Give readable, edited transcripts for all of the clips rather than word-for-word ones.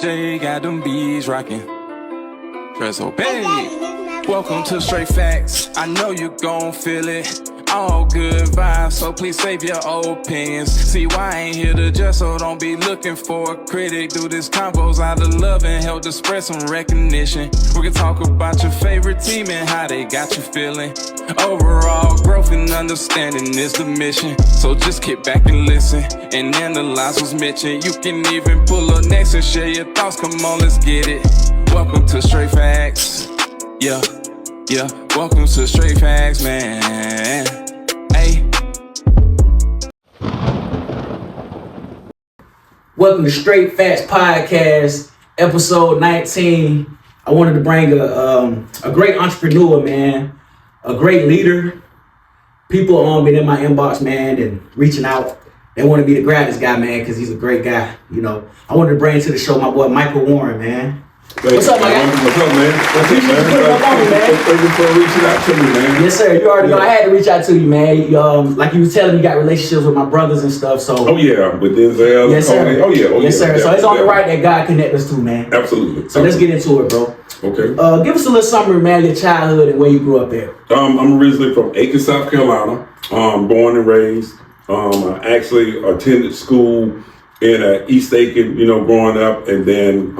J got them bees rocking. Press obey. Welcome to Straight Facts. I know you gon' feel it. All good vibes, so please save your opinions. See why I ain't here to judge, so don't be looking for a critic. Do this combos out of love and help to spread some recognition. We can talk about your favorite team and how they got you feeling. Overall growth and understanding is the mission. So just kick back and listen and analyze what's mentioned. You can even pull up next and share your thoughts. Come on, let's get it. Welcome to Straight Facts. Yeah. Welcome to Straight Facts, man. Hey. Welcome to Straight Facts Podcast, episode 19. I wanted to bring a great entrepreneur, man, a great leader. People been in my inbox, man, and reaching out. They want to be to grab this guy, man, because he's a great guy. You know, I wanted to bring to the show my boy Michael Warren, man. What's up, man? What's up, man? Thank you for reaching out to me, man. Yes, sir. You already know I had to reach out to you, man. Like you was telling me, you got relationships with my brothers and stuff. So. Oh yeah, with Denzel. Yes, sir. Oh yeah. Yes, sir. So it's only right that God connect us to, man. Absolutely. So let's get into it, bro. Okay. Give us a little summary, man, your childhood and where you grew up at. I'm originally from Aiken, South Carolina. Born and raised. I actually attended school in East Aiken, growing up, and then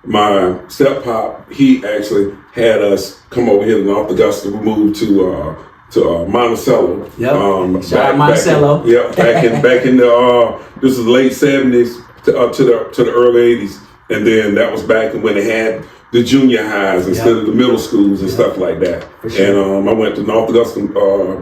my step-pop, he actually had us come over here to North Augusta. We moved to Monticello. Yep. Shout out Monticello. Back in the this is late 70s to the early 80s, and then that was back when they had the junior highs instead of the middle schools and stuff like that. For sure. And I went to North Augusta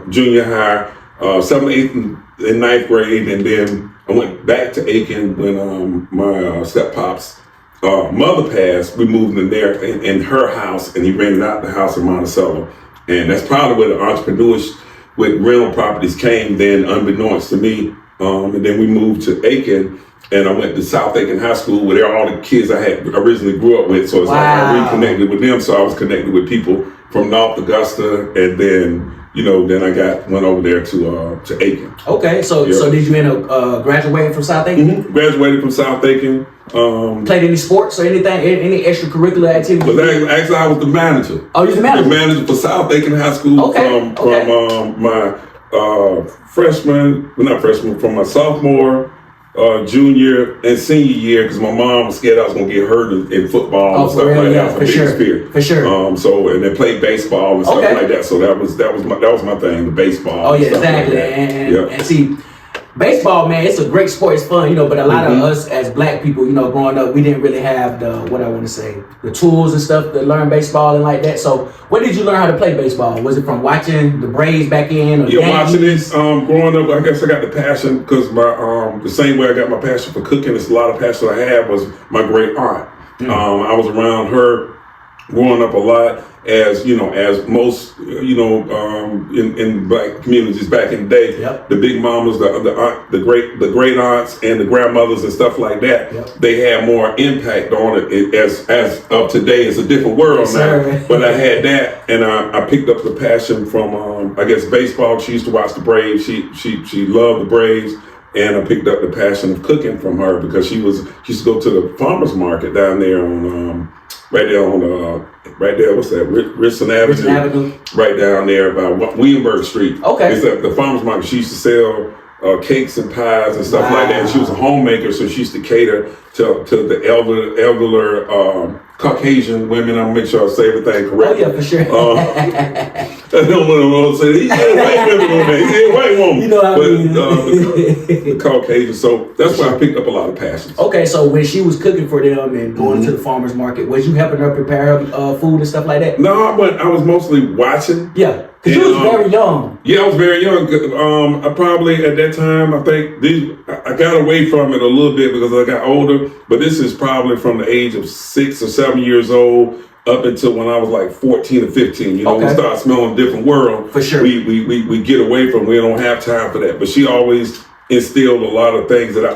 junior high, 7th, 8th, and 9th grade, and then I went back to Aiken when my step-pop's mother passed. We moved in there in her house, and he rented out the house in Monticello. And that's probably where the entrepreneurs with rental properties came then, unbeknownst to me. And then we moved to Aiken, and I went to South Aiken High School, where they're all the kids I had originally grew up with. So it's like I reconnected with them. So I was connected with people from North Augusta, and then then I went over there to Aiken. Okay, so did you end up graduating from South Aiken? Mm-hmm. Graduated from South Aiken. Played any sports or anything, any extracurricular activities? But actually, I was the manager. Oh, you're the manager? The manager for South Aiken High School from my from my sophomore, junior, and senior year, because my mom was scared I was going to get hurt in football and stuff like that. For sure. And they played baseball and stuff like that. So that was my thing, the baseball. Oh yeah, exactly. And see, baseball, man, it's a great sport. It's fun, but a lot of us as black people, growing up, we didn't really have the tools and stuff to learn baseball and like that. So when did you learn how to play baseball? Was it from watching the Braves back in? Or watching this. Growing up, I guess I got the passion because the same way I got my passion for cooking, it's a lot of passion I had was my great aunt. I was around her growing up a lot, as most in black communities back in the day. The big mamas, the great aunts and the grandmothers and stuff like that, they had more impact on it. As of today, it's a different world now. But I had that, and I picked up the passion from I guess baseball. She used to watch the Braves. She loved the Braves. And I picked up the passion of cooking from her because she used to go to the farmer's market down there on what's that, Richardson Avenue, right down there by Williamsburg Street. Okay. It's the farmer's market. She used to sell cakes and pies and stuff like that. And she was a homemaker, so she used to cater to the elder Caucasian women. I'll make sure I say everything correct. Oh yeah, for sure. I don't want to say he said white women. He said white woman. You know what I mean? The Caucasian. So that's why I picked up a lot of passions. Okay, so when she was cooking for them and going to the farmer's market, was you helping her prepare food and stuff like that? No, I was mostly watching. Yeah. Because you was very young. Yeah, I was very young. I probably, at that time, I think I got away from it a little bit because I got older. But this is probably from the age of 6 or 7 years old up until when I was like 14 or 15. We start smelling a different world. For sure. We get away from it. We don't have time for that. But she always instilled a lot of things that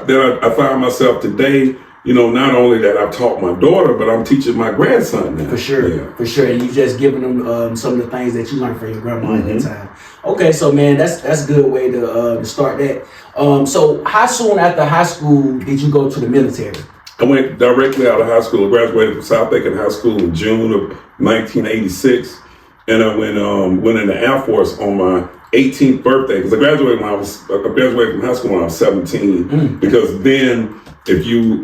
I find myself today. Not only that I've taught my daughter, but I'm teaching my grandson now. For sure, for sure. And you just giving them some of the things that you learned from your grandma at that time. Okay, so man, that's a good way to start that. So how soon after high school did you go to the military? I went directly out of high school. I graduated from South Aiken High School in June of 1986, and I went in the Air Force on my 18th birthday, because I graduated from high school when I was 17. Because then, if you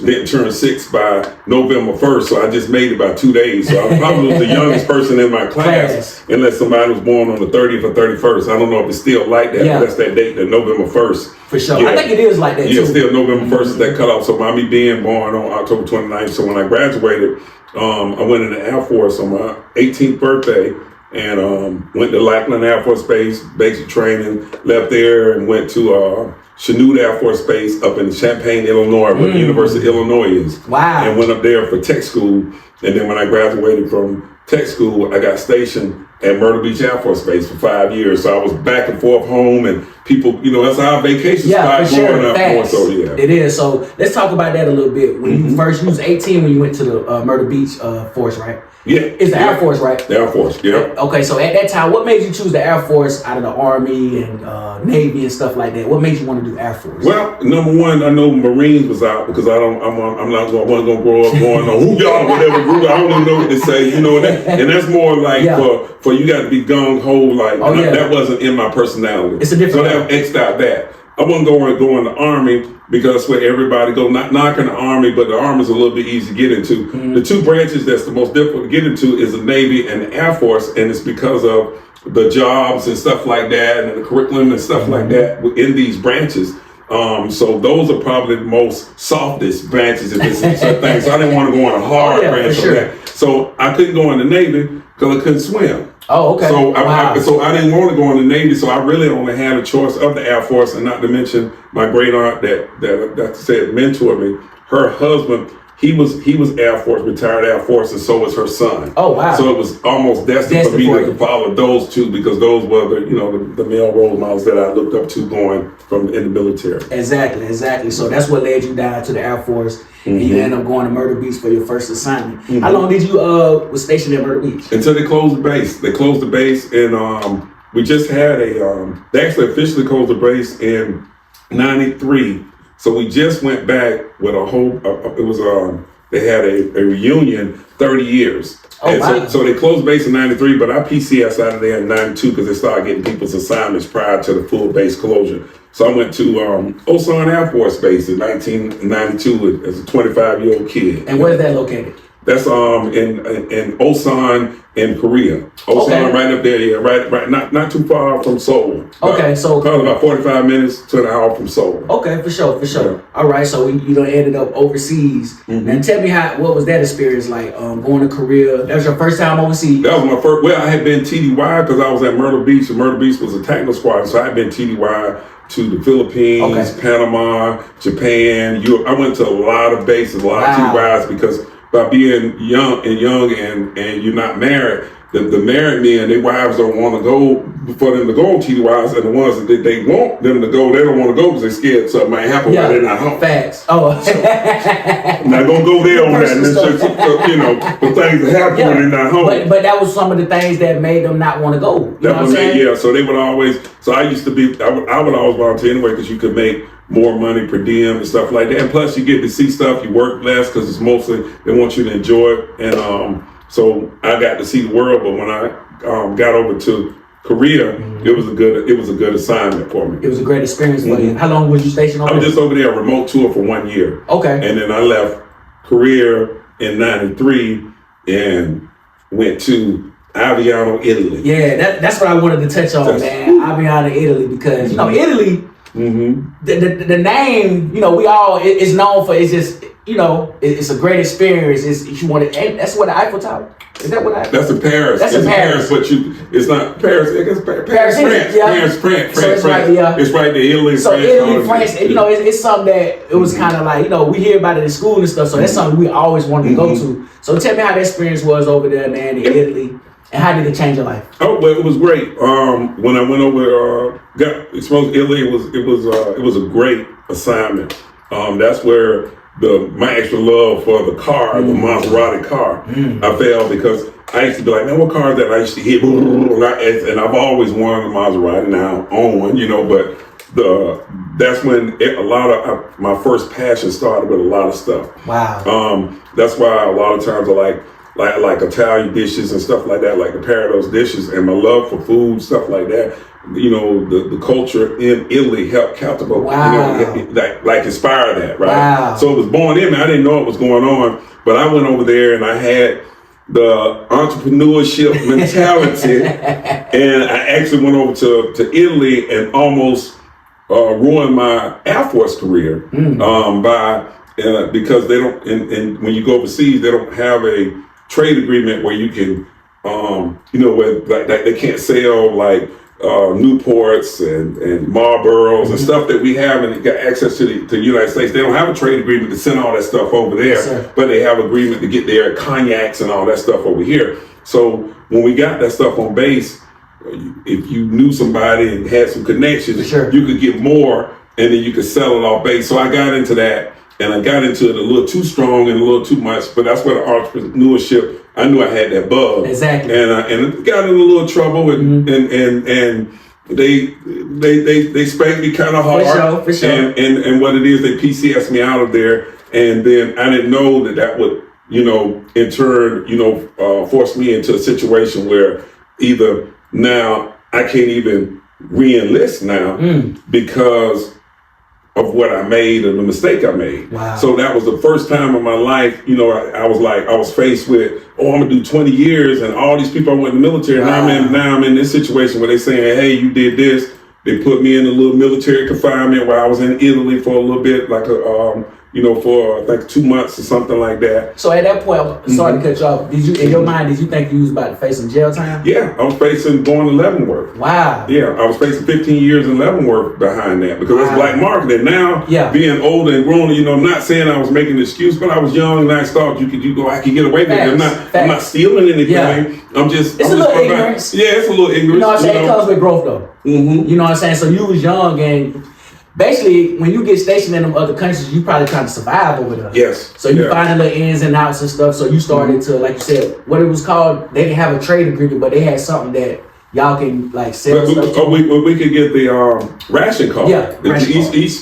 didn't turn 6 by November 1st, so I just made it by 2 days. So I probably was the youngest person in my class, unless somebody was born on the 30th or 31st. I don't know if it's still like that, but that's that date, the November 1st. For sure. Yeah. I think it is like that, too. Yeah, still November 1st is that cutoff. So by me being born on October 29th, so when I graduated, I went in the Air Force on my 18th birthday, and went to Lackland Air Force Base, basic training, left there and went to Chanute Air Force Base up in Champaign, Illinois, where the University of Illinois is. Wow. And went up there for tech school. And then when I graduated from tech school, I got stationed at Myrtle Beach Air Force Base for 5 years. So I was back and forth home, and people, that's our vacation spot growing up. It is. So let's talk about that a little bit. When you was 18 when you went to the Myrtle Beach Force, right? Yeah. It's the Air Force, right? The Air Force, yeah. Okay, so at that time, what made you choose the Air Force out of the Army and Navy and stuff like that? What made you want to do Air Force? Well, number one, I know Marines was out, because I wasn't gonna grow up going on who y'all whatever group. I don't even know what to say, and that's more like for you got to be gung ho, like that wasn't in my personality. It's a different. So that X'd out that. I wasn't going in the Army because that's where everybody go. Not knocking the Army, but the Army's a little bit easy to get into. The two branches that's the most difficult to get into is the Navy and the Air Force, and it's because of the jobs and stuff like that, and the curriculum and stuff like that in these branches. So those are probably the most softest branches if it's certain things. So I didn't want to go in a hard branch of that. So I couldn't go in the Navy because I couldn't swim. Oh, okay. So I didn't want to go in the Navy, so I really only had a choice of the Air Force, and not to mention my great aunt that said mentored me. Her husband, he was Air Force, retired Air Force, and so was her son. Oh, wow. So it was almost destined for me to follow those two, because those were the male role models that I looked up to going from in the military. Exactly. So that's what led you down to the Air Force. And you ended up going to Myrtle Beach for your first assignment. How long did you was stationed at Myrtle Beach? Until they closed the base. They closed the base, and we just had they actually officially closed the base in '93. So we just went back with a whole. They had a reunion, 30 years. Oh, wow. So they closed base in '93, but I PCS out of there in '92 because they started getting people's assignments prior to the full base closure. So I went to Osan Air Force Base in 1992 as a 25-year-old kid. And where's that located? That's in Osan in Korea. Osan right up there, yeah, right, not too far from Seoul. Okay, so probably about 45 minutes to an hour from Seoul. Okay, for sure. Yeah. All right, so you done ended up overseas. Now tell me what was that experience like? Going to Korea. That was your first time overseas. That was my first. Well, I had been TDY because I was at Myrtle Beach, and Myrtle Beach was a technical squad, so I had been TDY to the Philippines, Panama, Japan, Europe. I went to a lot of bases, a lot of TDYs, because by being young and you're not married, the married men, their wives don't want to go for them to go on TDYs, and the ones that they want them to go, they don't want to go because they're scared something might happen while they're not home. Facts. Oh. So, I'm not going to go there on that. The things that happen when they're not home. But that was some of the things that made them not want to go. You know what I'm saying? So they would always, I would always volunteer anyway, because you could make more money per diem and stuff like that. And plus you get to see stuff, you work less because it's mostly, they want you to enjoy it. And so I got to see the world, but when I got over to Korea, it was a good assignment for me. It was a great experience for you. How long was you stationed over there? I was just over there, a remote tour for 1 year. Okay. And then I left Korea in '93 and went to Aviano, Italy. Yeah, that's what I wanted to touch on, man. Aviano, Italy, because Italy, the name, we all is known for. It's just, it's a great experience. That's what the Eiffel Tower. Is that what That's in Paris. That's in Paris. But it's not Paris. I guess Paris, France. Yeah. France. So it's right there. It's right there. Italy, so France. Italy, France. It's something that it was kind of like, we hear about it in school and stuff. So that's something we always wanted to go to. So tell me how the experience was over there, man, in Italy. And how did it change your life? Oh, well, it was great. When I went over, got exposed to Italy, it was a great assignment. That's where my extra love for the car, the Maserati car, I fell, because I used to be like, man, what car is that? I used to hit, and I've always wanted a Maserati. Now I own one, but that's when a lot of my first passion started with a lot of stuff. Wow. That's why a lot of times I like Italian dishes and stuff like that, like to pair those dishes, and my love for food, stuff like that. You know, the culture in Italy helped captivate, Wow. you know, like inspire that, right? Wow. So it was born in me. I didn't know what was going on, but I went over there and I had the entrepreneurship mentality, and I actually went over to Italy and almost ruined my Air Force career because they don't. And when you go overseas, they don't have a trade agreement where you can, you know, where like they can't sell like Newports and Marlboros and stuff that we have, and got access to the United States. They don't have a trade agreement to send all that stuff over there, Yes, but they have agreement to get their cognacs and all that stuff over here. So when we got that stuff on base, if you knew somebody and had some connections, Sure. you could get more, and then you could sell it off base. So I got into that, and I got into it a little too strong and a little too much. But that's where the entrepreneurship, I knew I had that bug. Exactly. And I got in a little trouble, and they spanked me kind of hard. For sure. And what it is, they PCS'd me out of there, and then I didn't know that would, you know, in turn, you know, force me into a situation where either now I can't even re-enlist now because of what I made and the mistake I made. Wow. So that was the first time in my life, you know, I was faced with, oh, I'm gonna do 20 years and all these people I went in the military. Wow. Now I'm in this situation where they saying, hey, you did this. They put me in a little military confinement where I was in Italy for a little bit, like you know, for I think 2 months or something like that. So at that point, sorry to cut you off, did you, in your mind, did you think you was about to face some jail time? Yeah, I was facing going to Leavenworth. Wow. Yeah, I was facing 15 years in Leavenworth behind that because it's black market. And now, being older and grown, you know, I'm not saying I was making an excuse, but I was young and I thought I could get away with it. I'm not stealing anything. Yeah. I'm just. It's a little ignorance. Yeah, it's a little ignorance. You know what I'm saying? It comes with growth though. Mm-hmm. You know what I'm saying? So you was young, and basically when you get stationed in them other countries, you probably trying to survive over there. Yes. So you finding little ins and outs and stuff. So you started to, like you said, what it was called, they didn't have a trade agreement, but they had something that y'all can like sell stuff to. We could get the ration card. Yeah,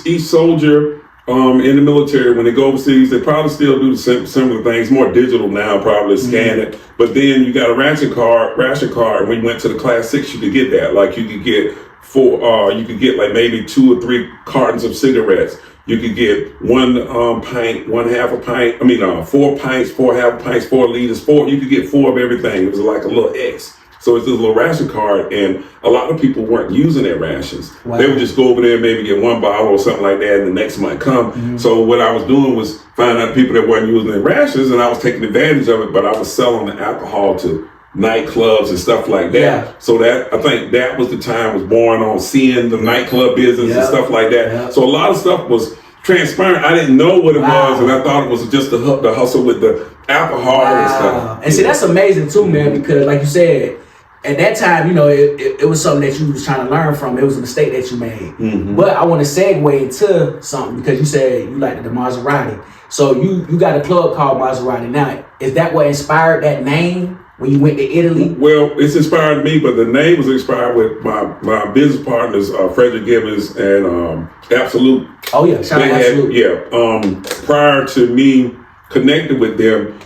Each soldier in the military, when they go overseas, they probably still do the similar things, more digital now, probably scan it. But then you got a ration card. And when you went to the Class 6, you could get that. Like you could get you could get like maybe 2 or 3 cartons of cigarettes. You could get 1 pint, 1/2 pint. 4 pints, 4 half pints, 4 liters, 4. You could get 4 of everything. It was like a little X. So it's this little ration card, and a lot of people weren't using their rations. Wow. They would just go over there and maybe get 1 bottle or something like that, and the next month come. So what I was doing was finding out people that weren't using their rations, and I was taking advantage of it, but I was selling the alcohol to nightclubs and stuff like that. Yeah. So that, I think that was the time was born on seeing the nightclub business and stuff like that. Yeah. So a lot of stuff was transparent. I didn't know what it was, and I thought it was just the hustle with the alcohol and stuff. And see, that's amazing too, man, because like you said, at that time, you know, it was something that you was trying to learn from. It was a mistake that you made. But I want to segue into something because you said you liked the Maserati. So you got a club called Maserati. Now, is that what inspired that name when you went to Italy? Well, it's inspired me, but the name was inspired with my business partners, Frederick Gibbons and Absolute. Oh yeah, shout out Absolute. Prior to me connecting with them,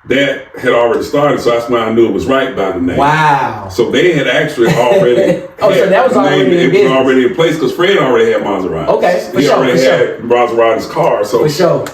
that had already started, so that's why I knew it was right by the name. Wow. So they had actually already. So that was already in business. It was already in place because Fred already had Maserati. Okay, he already had Maserati's car. So for sure.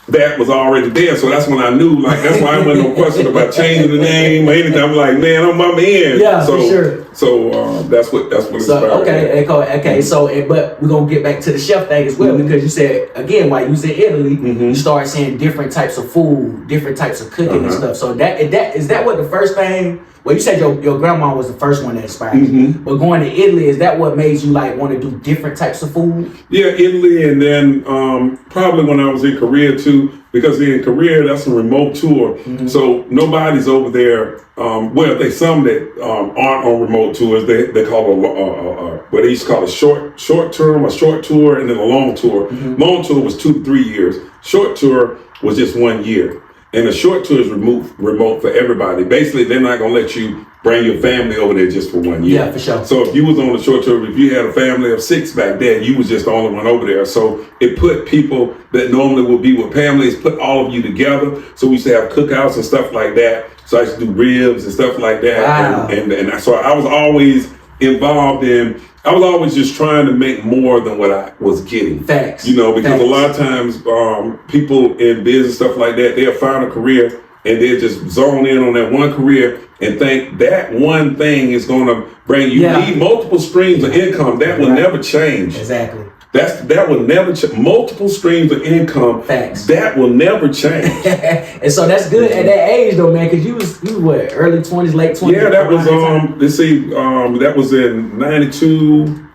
That was already there, so that's when I knew. Like that's why I wasn't no question about changing the name or anything. I'm like, man, I'm in. Yeah, so, for sure. So that's what inspired me. Okay. So, but we're gonna get back to the chef thing as well because you said again while you was in Italy, you started seeing different types of food, different types of cooking and stuff. So that is that what the first thing? Well, you said your grandma was the first one that inspired you, but going to Italy, is that what made you like want to do different types of food? Yeah, Italy, and then probably when I was in Korea too, because in Korea that's a remote tour, so nobody's over there. Well, they some that aren't on remote tours. They call what they used to call a short term, a short tour, and then a long tour. Long tour was 2 to 3 years. Short tour was just 1 year. And the short tour is remote for everybody. Basically, they're not going to let you bring your family over there just for 1 year. Yeah, for sure. So if you was on the short tour, if you had a family of 6 back then, you was just the only one over there. So it put people that normally would be with families, put all of you together. So we used to have cookouts and stuff like that. So I used to do ribs and stuff like that. Wow. And so I was always involved in, I was always just trying to make more than what I was getting. Facts. You know, because Facts. a lot of times people in business, stuff like that, they'll find a career and they'll just zone in on that one career and think that one thing is going to bring you. Yeah. Need multiple streams of income. That will never change. Exactly. That will never change. Multiple streams of income. Facts. That will never change. And so that's good at that age though, man, because you was what, early 20s, late 20s? Yeah, that was let's see, that was in 92.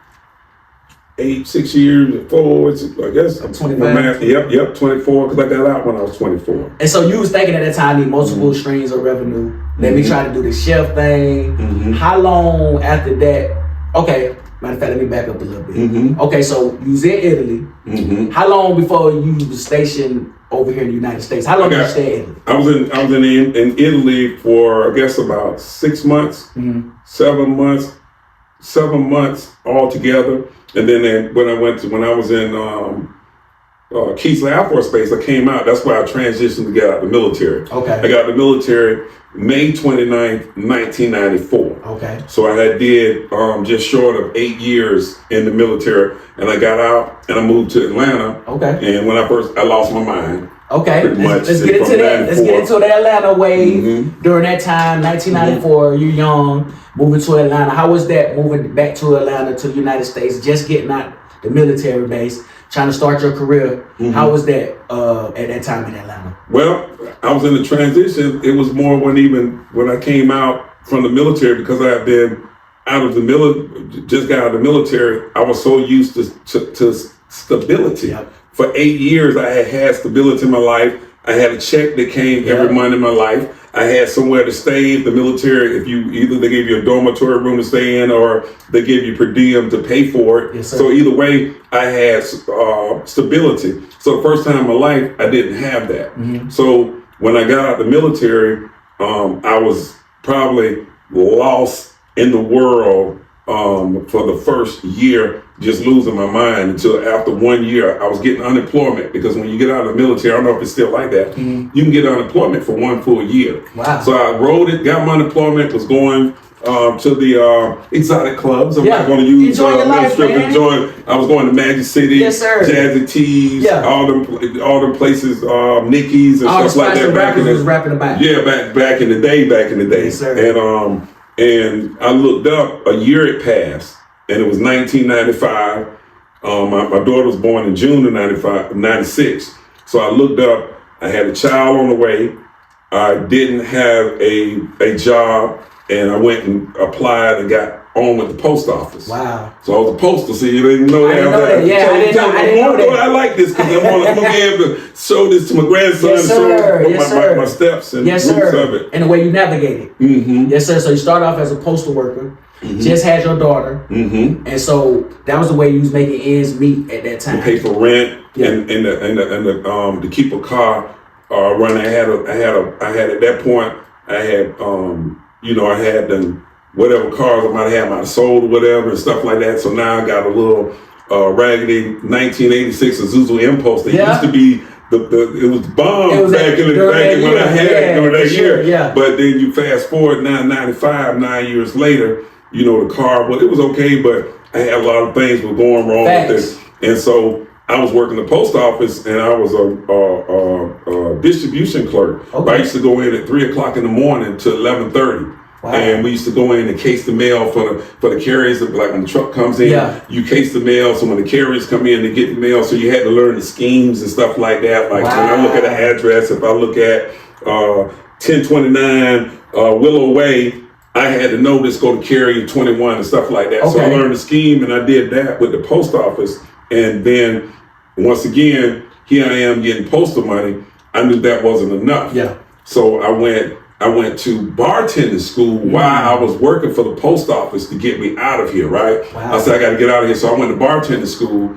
6 years, 4, I guess. I'm 25. Yep, 24, because I got out when I was 24. And so you was thinking at that time, I need multiple streams of revenue. Let me try to do the chef thing. How long after that? Okay, matter of fact, let me back up a little bit. Okay, so you was in Italy. How long before you was stationed over here in the United States? How long did you stay in Italy? I was in Italy for, I guess, about 6 months, 7 months altogether. And then when I was in Keithley Air Force Base, I came out. That's why I transitioned to get out of the military. Okay. I got out of the military May 29th, 1994. Okay. So I did just short of 8 years in the military, and I got out and I moved to Atlanta. Okay. And when I lost my mind. Okay, Pretty much let's get into that. Let's get into the Atlanta wave. During that time, 1994, you're young, moving to Atlanta. How was that moving back to Atlanta, to the United States, just getting out the military base, trying to start your career? How was that at that time in Atlanta? Well, I was in the transition. It was more when I came out from the military, because I had been out of the military, just got out of the military, I was so used to stability. Yep. For 8 years, I had stability in my life. I had a check that came every month in my life. I had somewhere to stay. The military, they gave you a dormitory room to stay in, or they gave you per diem to pay for it. Yes, sir. So either way, I had stability. So the first time in my life, I didn't have that. So when I got out of the military, I was probably lost in the world for the first year, just losing my mind, until after 1 year I was getting unemployment, because when you get out of the military, I don't know if it's still like that, you can get unemployment for 1 full year. Wow. So I rode it, got my unemployment, was going to the exotic clubs. I'm not going to use enjoy your life, man. I was going to Magic City, yes, sir. Jazzy Tees, all them places, Nickies and all stuff like that. Rappers was rapping about. Yeah, back in the day. Yes, sir. And I looked up, a year had passed, and it was 1995. My daughter was born in June of 96. So I looked up, I had a child on the way. I didn't have a job, and I went and applied and got on with the post office. Wow. So I was a postal, so you didn't know that. I didn't know that. Yeah, I didn't know that. I like this, because I'm going to be able to show this to my grandson, yes, sir. and show my steps and yes, roots sir. of it. And the way you navigate it. Yes, sir. So you start off as a postal worker, just had your daughter, and so that was the way you was making ends meet at that time. To pay for rent and to keep a car running. I had at that point, I had whatever cars I might have sold or whatever and stuff like that. So now I got a little raggedy 1986 Isuzu Impulse that used to be it was bomb back in when I had it during that year. Yeah. But then you fast forward now, 95, 9 years later, the car, well, it was okay, but I had a lot of things were going wrong with it. And so I was working the post office, and I was a distribution clerk. Okay. I used to go in at 3 o'clock in the morning to 11:30. Wow. And we used to go in and case the mail for the carriers. Like when the truck comes in, you case the mail. So when the carriers come in, they get the mail. So you had to learn the schemes and stuff like that. Like when I look at an address, if I look at 1029 Willow Way, I had to know this go to carrier 21 and stuff like that. Okay. So I learned the scheme, and I did that with the post office. And then once again, here I am getting postal money. I knew that wasn't enough. Yeah. So I went to bartending school while I was working for the post office to get me out of here, right? Wow. I said, I got to get out of here. So I went to bartending school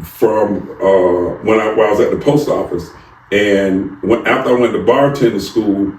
from when I was at the post office. And after I went to bartending school,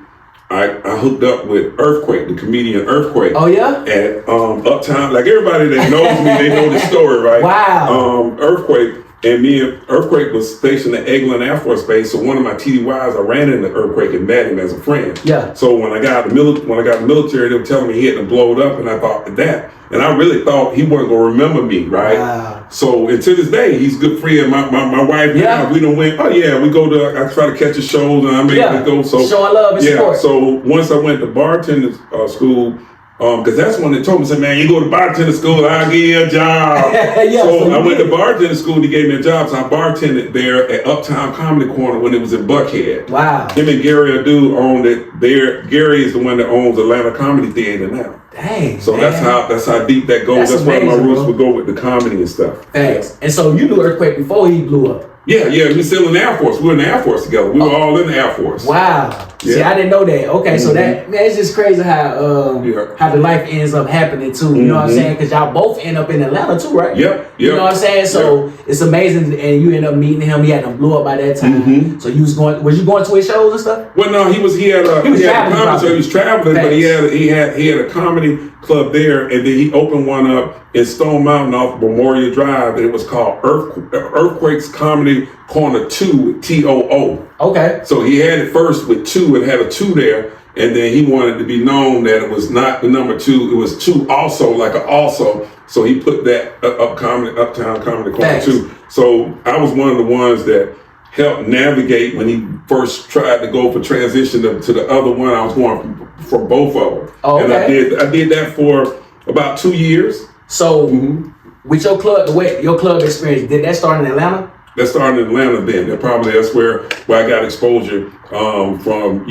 I hooked up with Earthquake, the comedian Earthquake. Oh yeah? At Uptown. Like everybody that knows me, they know this story, right? Wow. Earthquake. And me and Earthquake was stationed at Eglin Air Force Base. So one of my TDYs, I ran into Earthquake and met him as a friend. Yeah. So when I got out the military, they were telling me he had to blow it up, and I thought that. And I really thought he wasn't gonna remember me, right? Wow. So and to this day, he's a good friend. My wife, now, we done went. Oh yeah, we go to. I try to catch his shows, and I make it go. So showing love and support. So once I went to bartender school. Because that's when they told me, said, man, you go to bartender school, I'll give you a job. So I went to bartender school, he gave me a job. So I bartended there at Uptown Comedy Corner when it was in Buckhead. Wow. Him and Gary Adu owned it there. Gary is the one that owns Atlanta Comedy Theater now. Dang. So man. that's how deep that goes. That's amazing, why my roots bro. would go with the comedy and stuff. Thanks. And so you knew Earthquake before he blew up. Yeah, we still in the Air Force. We were in the Air Force together. We were all in the Air Force. Wow. Yeah. See, I didn't know that. Okay, so that, man, it's just crazy how the life ends up happening too. You know what I'm saying? Because y'all both end up in Atlanta too, right? Yep. You know what I'm saying? So it's amazing, and you end up meeting him. He had to blew up by that time. So you was you going to his shows and stuff? Well, no, he was traveling, so he was traveling, but he had a comedy club there, and then he opened one up in Stone Mountain off Memorial Drive. It was called Earthquake's Comedy Corner 2 TOO. Okay. So he had it first with 2 and had a 2 there, and then he wanted to be known that it was not the number 2, it was 2 also, like an also. So he put that Uptown Comedy Corner 2. So I was one of the ones that helped navigate when he first tried to go for transition to the other one. I was going from both of them. Oh, okay. And I did that for about 2 years. So with your club, your club experience, did that start in Atlanta? That started in Atlanta then. That's where I got exposure from,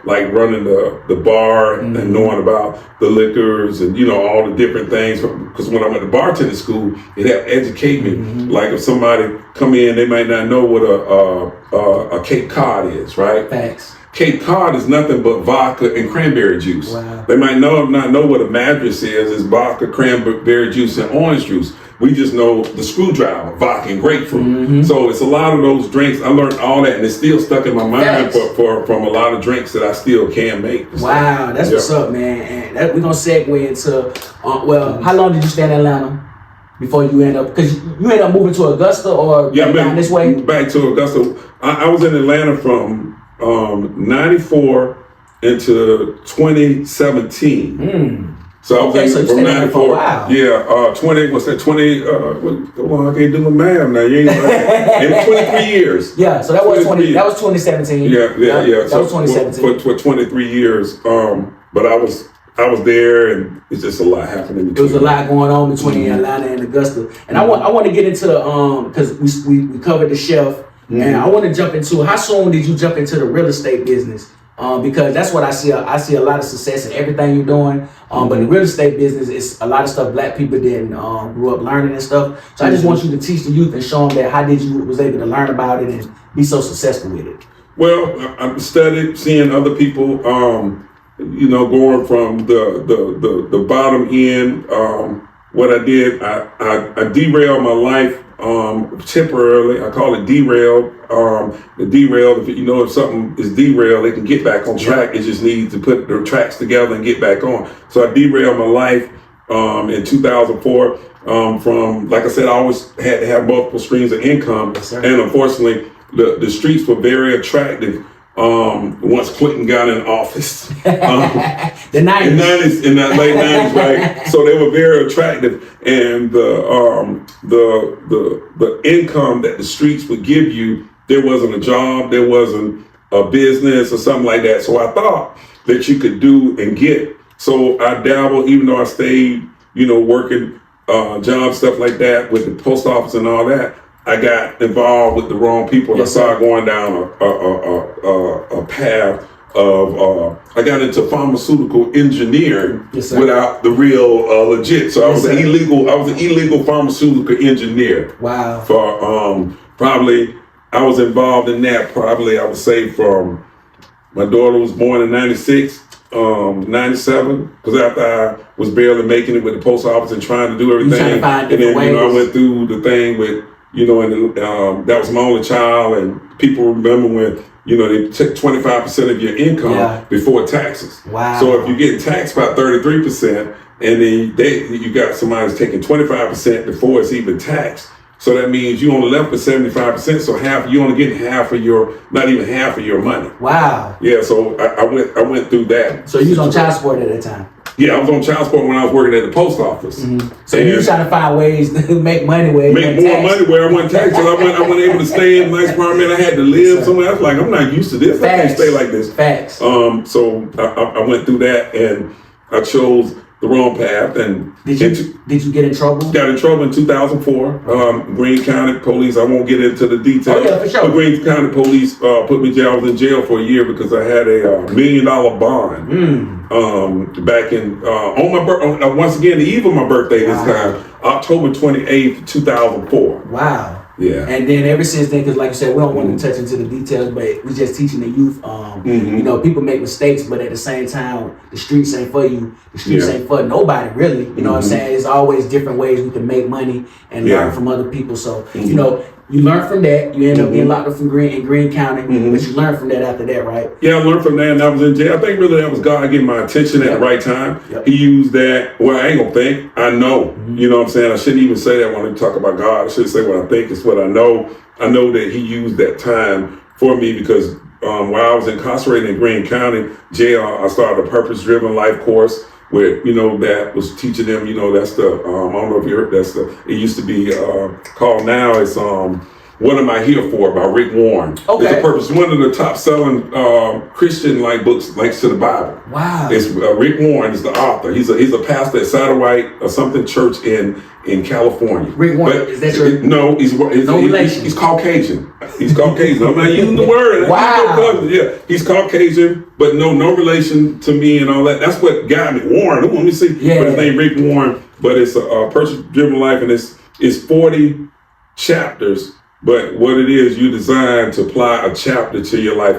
like running the bar and knowing about the liquors and, all the different things. Because when I went to bartending school, it helped educate me. Like if somebody come in, they might not know what a Cape Cod is, right? Thanks. Cape Cod is nothing but vodka and cranberry juice. Wow. They might not know what a madras is. It's vodka, cranberry juice, and orange juice. We just know the screwdriver, vodka, and grapefruit. So it's a lot of those drinks. I learned all that, and it's still stuck in my mind from a lot of drinks that I still can make. Wow, that's what's up, man. And we're gonna segue into how long did you stay in Atlanta before you end up? Because you ended up moving to Augusta or down this way. Back to Augusta. I was in Atlanta from 94 into 2017. So I was from 94. Wow. Yeah, 20, what's that, 20, well, I can't do my math now. You ain't in 23 years. Yeah, so that was 2017. Yeah. That So was 2017. For 23 years. But I was there, and it's just a lot happening between. There was a lot going on between Atlanta and Augusta. And I want to get into because we covered the chef, and I want to jump into, how soon did you jump into the real estate business? Because that's what I see. I see a lot of success in everything you're doing. But the real estate business is a lot of stuff Black people didn't grew up learning and stuff. So I just want you to teach the youth and show them that how did you was able to learn about it and be so successful with it. Well, I studied, seeing other people, going from the bottom end. What I did, I derailed my life temporarily. I call it derailed. The derailed, if something is derailed, it can get back on track. It just needs to put the tracks together and get back on. So I derailed my life in 2004. From, like I said, I always had to have multiple streams of income. Yes, and unfortunately, the streets were very attractive once Clinton got in office. The 90s. In the late 90s, right? So they were very attractive, and the income that the streets would give you, there wasn't a job, there wasn't a business or something like that. So I thought that you could do and get. So I dabbled, even though I stayed, working job stuff like that with the post office and all that. I got involved with the wrong people. Yes, I started going down a path of I got into pharmaceutical engineering without the real legit. So I was an illegal pharmaceutical engineer. Wow. For probably I was involved in that probably, I would say, from my daughter was born in 96. 97, because after I was barely making it with the post office and trying to do everything, and then I went through the thing with you know, and that was my only child, and people remember when, you know, they took 25% of your income before taxes. Wow. So if you're getting taxed by 33%, and then you got somebody that's taking 25% before it's even taxed, so that means you only left with 75%. So you only getting not even half of your money. Wow. Yeah. So I went through that. So you was on child support at that time. Yeah, I was on child support when I was working at the post office. So you was trying to find ways to make money where money where I wasn't taxed. So I wasn't able to stay in a nice apartment. I had to live somewhere. I was like, I'm not used to this. Facts. I can't stay like this. Facts. So I went through that, and I chose the wrong path. And did you get in trouble? Got in trouble in 2004. Greene County Police. I won't get into the details. Oh yeah, for sure. But Greene County Police put me in jail. I was in jail for a year because I had a $1 million bond. Back in on my birthday, once again, the eve of my birthday this time, October 28th, 2004. Wow. Yeah. And then ever since then, because like you said, we don't want to touch into the details, but we're just teaching the youth. You know, people make mistakes, but at the same time, the streets ain't for you. The streets ain't for nobody, really. You know what I'm saying? There's always different ways we can make money and learn from other people. So, you know, you learn from that. You end up getting locked up in Greene County, but you learn from that after that, right? Yeah, I learned from that, and I was in jail. I think really that was God getting my attention at the right time. He used that. Well, I ain't gonna think. I know. You know what I'm saying? I shouldn't even say that when I talk about God. I should say what I think is what I know. I know that He used that time for me because while I was incarcerated in Greene County jail, I started a purpose-driven life course where, you know, that was teaching them, you know, that's the, I don't know if you heard, it used to be called now, it's What Am I Here For by Rick Warren. Okay. It's a purpose, one of the top selling Christian like books links to the Bible. Wow. It's Rick Warren is the author. He's a pastor at Satellite or something church in California. Rick Warren, is that your... No, he's Caucasian. He's Caucasian. I'm not using the word. Wow. Yeah, he's Caucasian, but no relation to me and all that. That's what got me. Warren, let me see. Yeah. But his name Rick Warren, but it's a purpose-driven life, and it's 40 chapters. But what it is, you designed to apply a chapter to your life.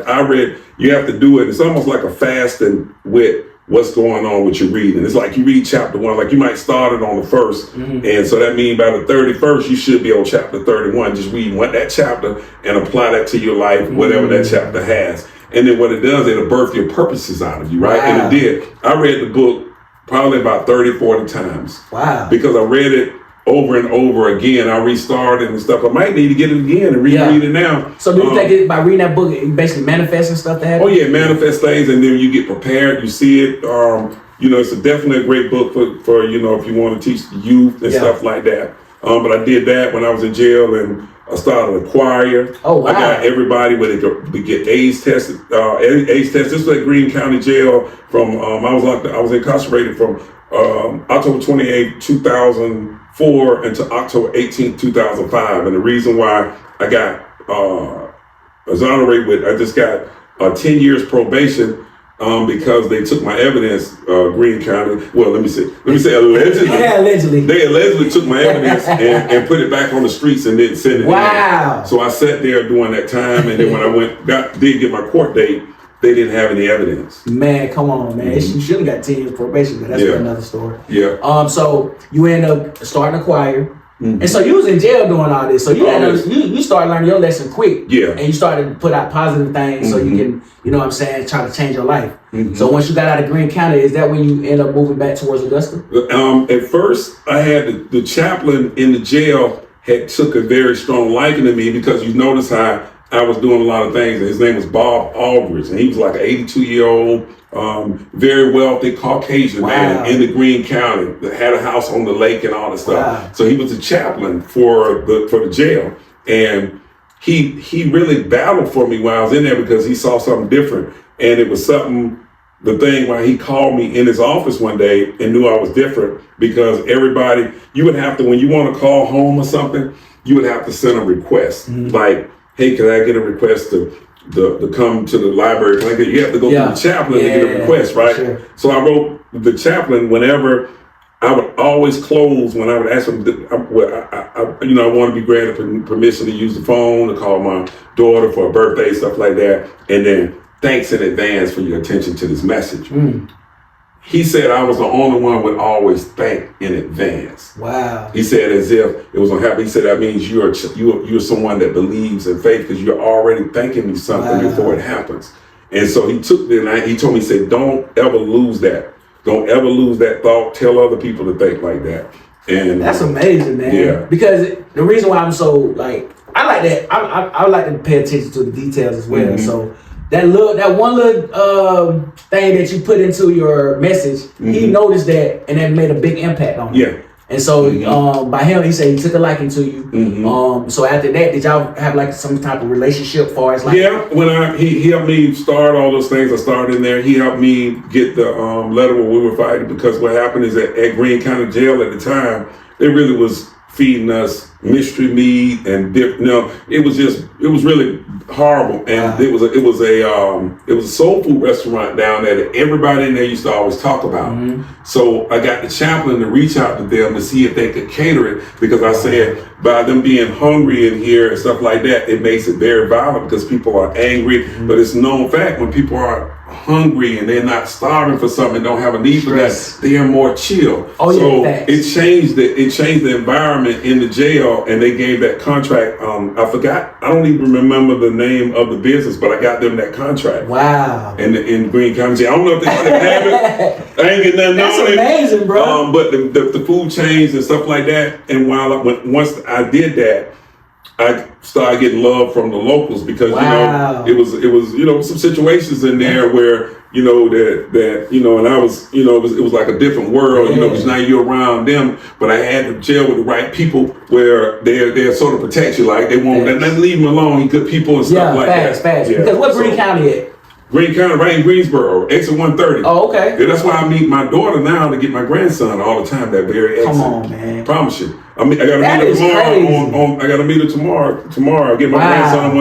You have to do it. It's almost like a fasting with what's going on with your reading. It's like you read chapter 1, like you might start it on the first. And so that means by the 31st, you should be on chapter 31. Just read that chapter and apply that to your life, whatever that chapter has. And then what it does, it'll birth your purposes out of you, right? Wow. And it did. I read the book probably about 30, 40 times. Wow. Because I read it over and over again. I restarted and stuff. I might need to get it again and reread it now. So do you think by reading that book, you basically manifesting stuff to happen? Oh yeah, manifest things, and then you get prepared. You see it. You know, it's definitely a great book for you know, if you want to teach the youth and stuff like that. But I did that when I was in jail, and I started a choir. Oh wow! I got everybody where they could get AIDS tested. AIDS test. This was at Greene County Jail. From I was incarcerated from October 28, 2004 until October 18, 2005. And the reason why I got exonerated I just got 10 years probation because they took my evidence, Greene County. Well, let me say allegedly. Yeah, allegedly. They allegedly took my evidence and put it back on the streets and didn't send it in. So I sat there during that time, and then when I did get my court date, they didn't have any evidence. Man, come on, man. You should have got 10 years probation, but that's for another story. Yeah. So you end up starting a choir. And so you was in jail doing all this. So you started learning your lesson quick. Yeah. And you started to put out positive things so you can, you know what I'm saying, try to change your life. So once you got out of Greene County, is that when you end up moving back towards Augusta? At first, I had the chaplain in the jail had took a very strong liking to me because you notice how I was doing a lot of things. And his name was Bob Aldridge, and he was like an 82-year-old, very wealthy Caucasian man in the Greene County that had a house on the lake and all that stuff. So he was a chaplain for the jail, and he really battled for me while I was in there because he saw something different, and it was something. The thing why he called me in his office one day and knew I was different because everybody, you would have to, when you want to call home or something, you would have to send a request like, hey, can I get a request to come to the library? You have to go through the chaplain to get a request, right? Sure. So I wrote the chaplain whenever I would always close when I would ask him, I want to be granted permission to use the phone to call my daughter for a birthday, stuff like that. And then thanks in advance for your attention to this message. he said I was the only one would always think in advance. Wow. He said as if it was gonna happen. He said that means you're someone that believes in faith because you're already thinking me something before it happens. And so he took the night. He told me, he said, don't ever lose that. Don't ever lose that thought. Tell other people to think like that. And that's amazing, man. Yeah. Because the reason why I'm so like, I like that. I like to pay attention to the details as well. So that one little thing that you put into your message, he noticed that, and that made a big impact on him. Yeah. And so by him, he said he took a liking to you. So after that, did y'all have like some type of relationship far as like? Yeah, when he helped me start all those things I started in there. He helped me get the letter when we were fighting, because what happened is that at Greene County Jail at the time, they really was feeding us mystery meat and it was really horrible. And it was a soul food restaurant down there that everybody in there used to always talk about. So I got the chaplain to reach out to them to see if they could cater it, because I said by them being hungry in here and stuff like that, it makes it very violent because people are angry. But it's known fact, when people are hungry and they're not starving for something and don't have a need for that, they are more chill. It changed the environment in the jail, and they gave that contract. I don't even remember the name of the business, but I got them that contract. Wow. In Greene County. I don't know if they have it. I ain't getting nothing That's on it. That's amazing, bro. But the food changed and stuff like that. And once I did that, I started getting love from the locals, because it was some situations in there where and I was it was like a different world, because now you're around them. But I had to jail with the right people where they're sort of protect you, like they won't leave them alone. He good people and stuff like that. Yeah, because what Greene County at? Greene County, right in Greensboro, exit 130. Oh, okay. Yeah, that's why I meet my daughter now to get my grandson all the time. That very exit. Come on, man. Promise you. I got to meet her tomorrow. I got to meet her tomorrow. I get my grandson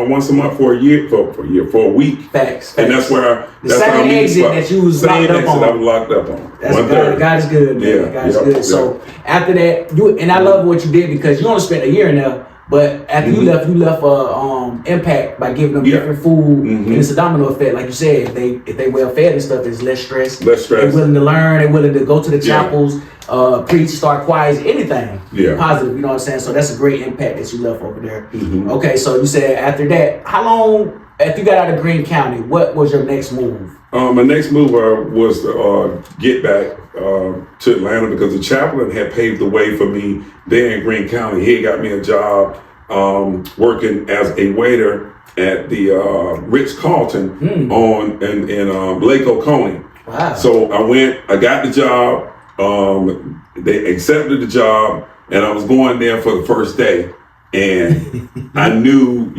once a month for a week. Facts. And that's where the same exit that you was locked up on. I was locked up on. God is good, man. Yeah, God is good. So after that, I love what you did, because you only spent a year in there. But after you left impact by giving them different food, and it's a domino effect. Like you said, if they well fed and stuff, there's less stress. They're willing to learn. They're willing to go to the chapels, preach, start choirs, anything positive. You know what I'm saying? So that's a great impact that you left over there. Okay, so you said after that, how long after you got out of Greene County, what was your next move? My next move was to get back to Atlanta, because the chaplain had paved the way for me there in Greene County. He got me a job working as a waiter at the Ritz-Carlton in Lake Oconee. Wow. So I got the job. They accepted the job, and I was going there for the first day. And I knew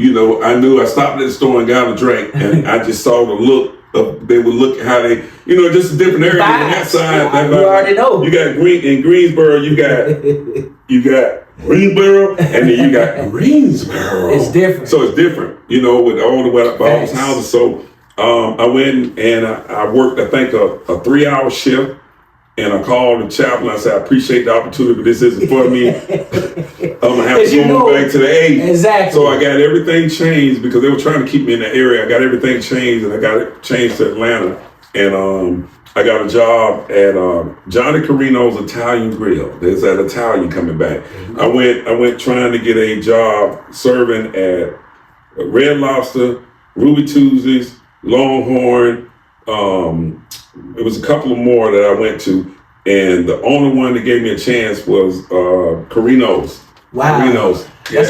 I stopped at the store and got a drink, and I just saw the look. They would look how they, just a different area on that side. You already know. You got in Greensboro, you got Greensboro, and then you got Greensboro. It's different. So it's different, with all the houses. So I went and I worked, I think, a 3-hour shift. And I called the chaplain. I said, I appreciate the opportunity, but this isn't for me. I'm going to have to go back to the 8. Exactly. So I got everything changed, because they were trying to keep me in the area. I got everything changed, and I got it changed to Atlanta. And I got a job at Johnny Carino's Italian Grill. There's that Italian coming back. I went trying to get a job serving at Red Lobster, Ruby Tuesdays, Longhorn, it was a couple of more that I went to, and the only one that gave me a chance was Carino's. Wow. Carino's. Yeah.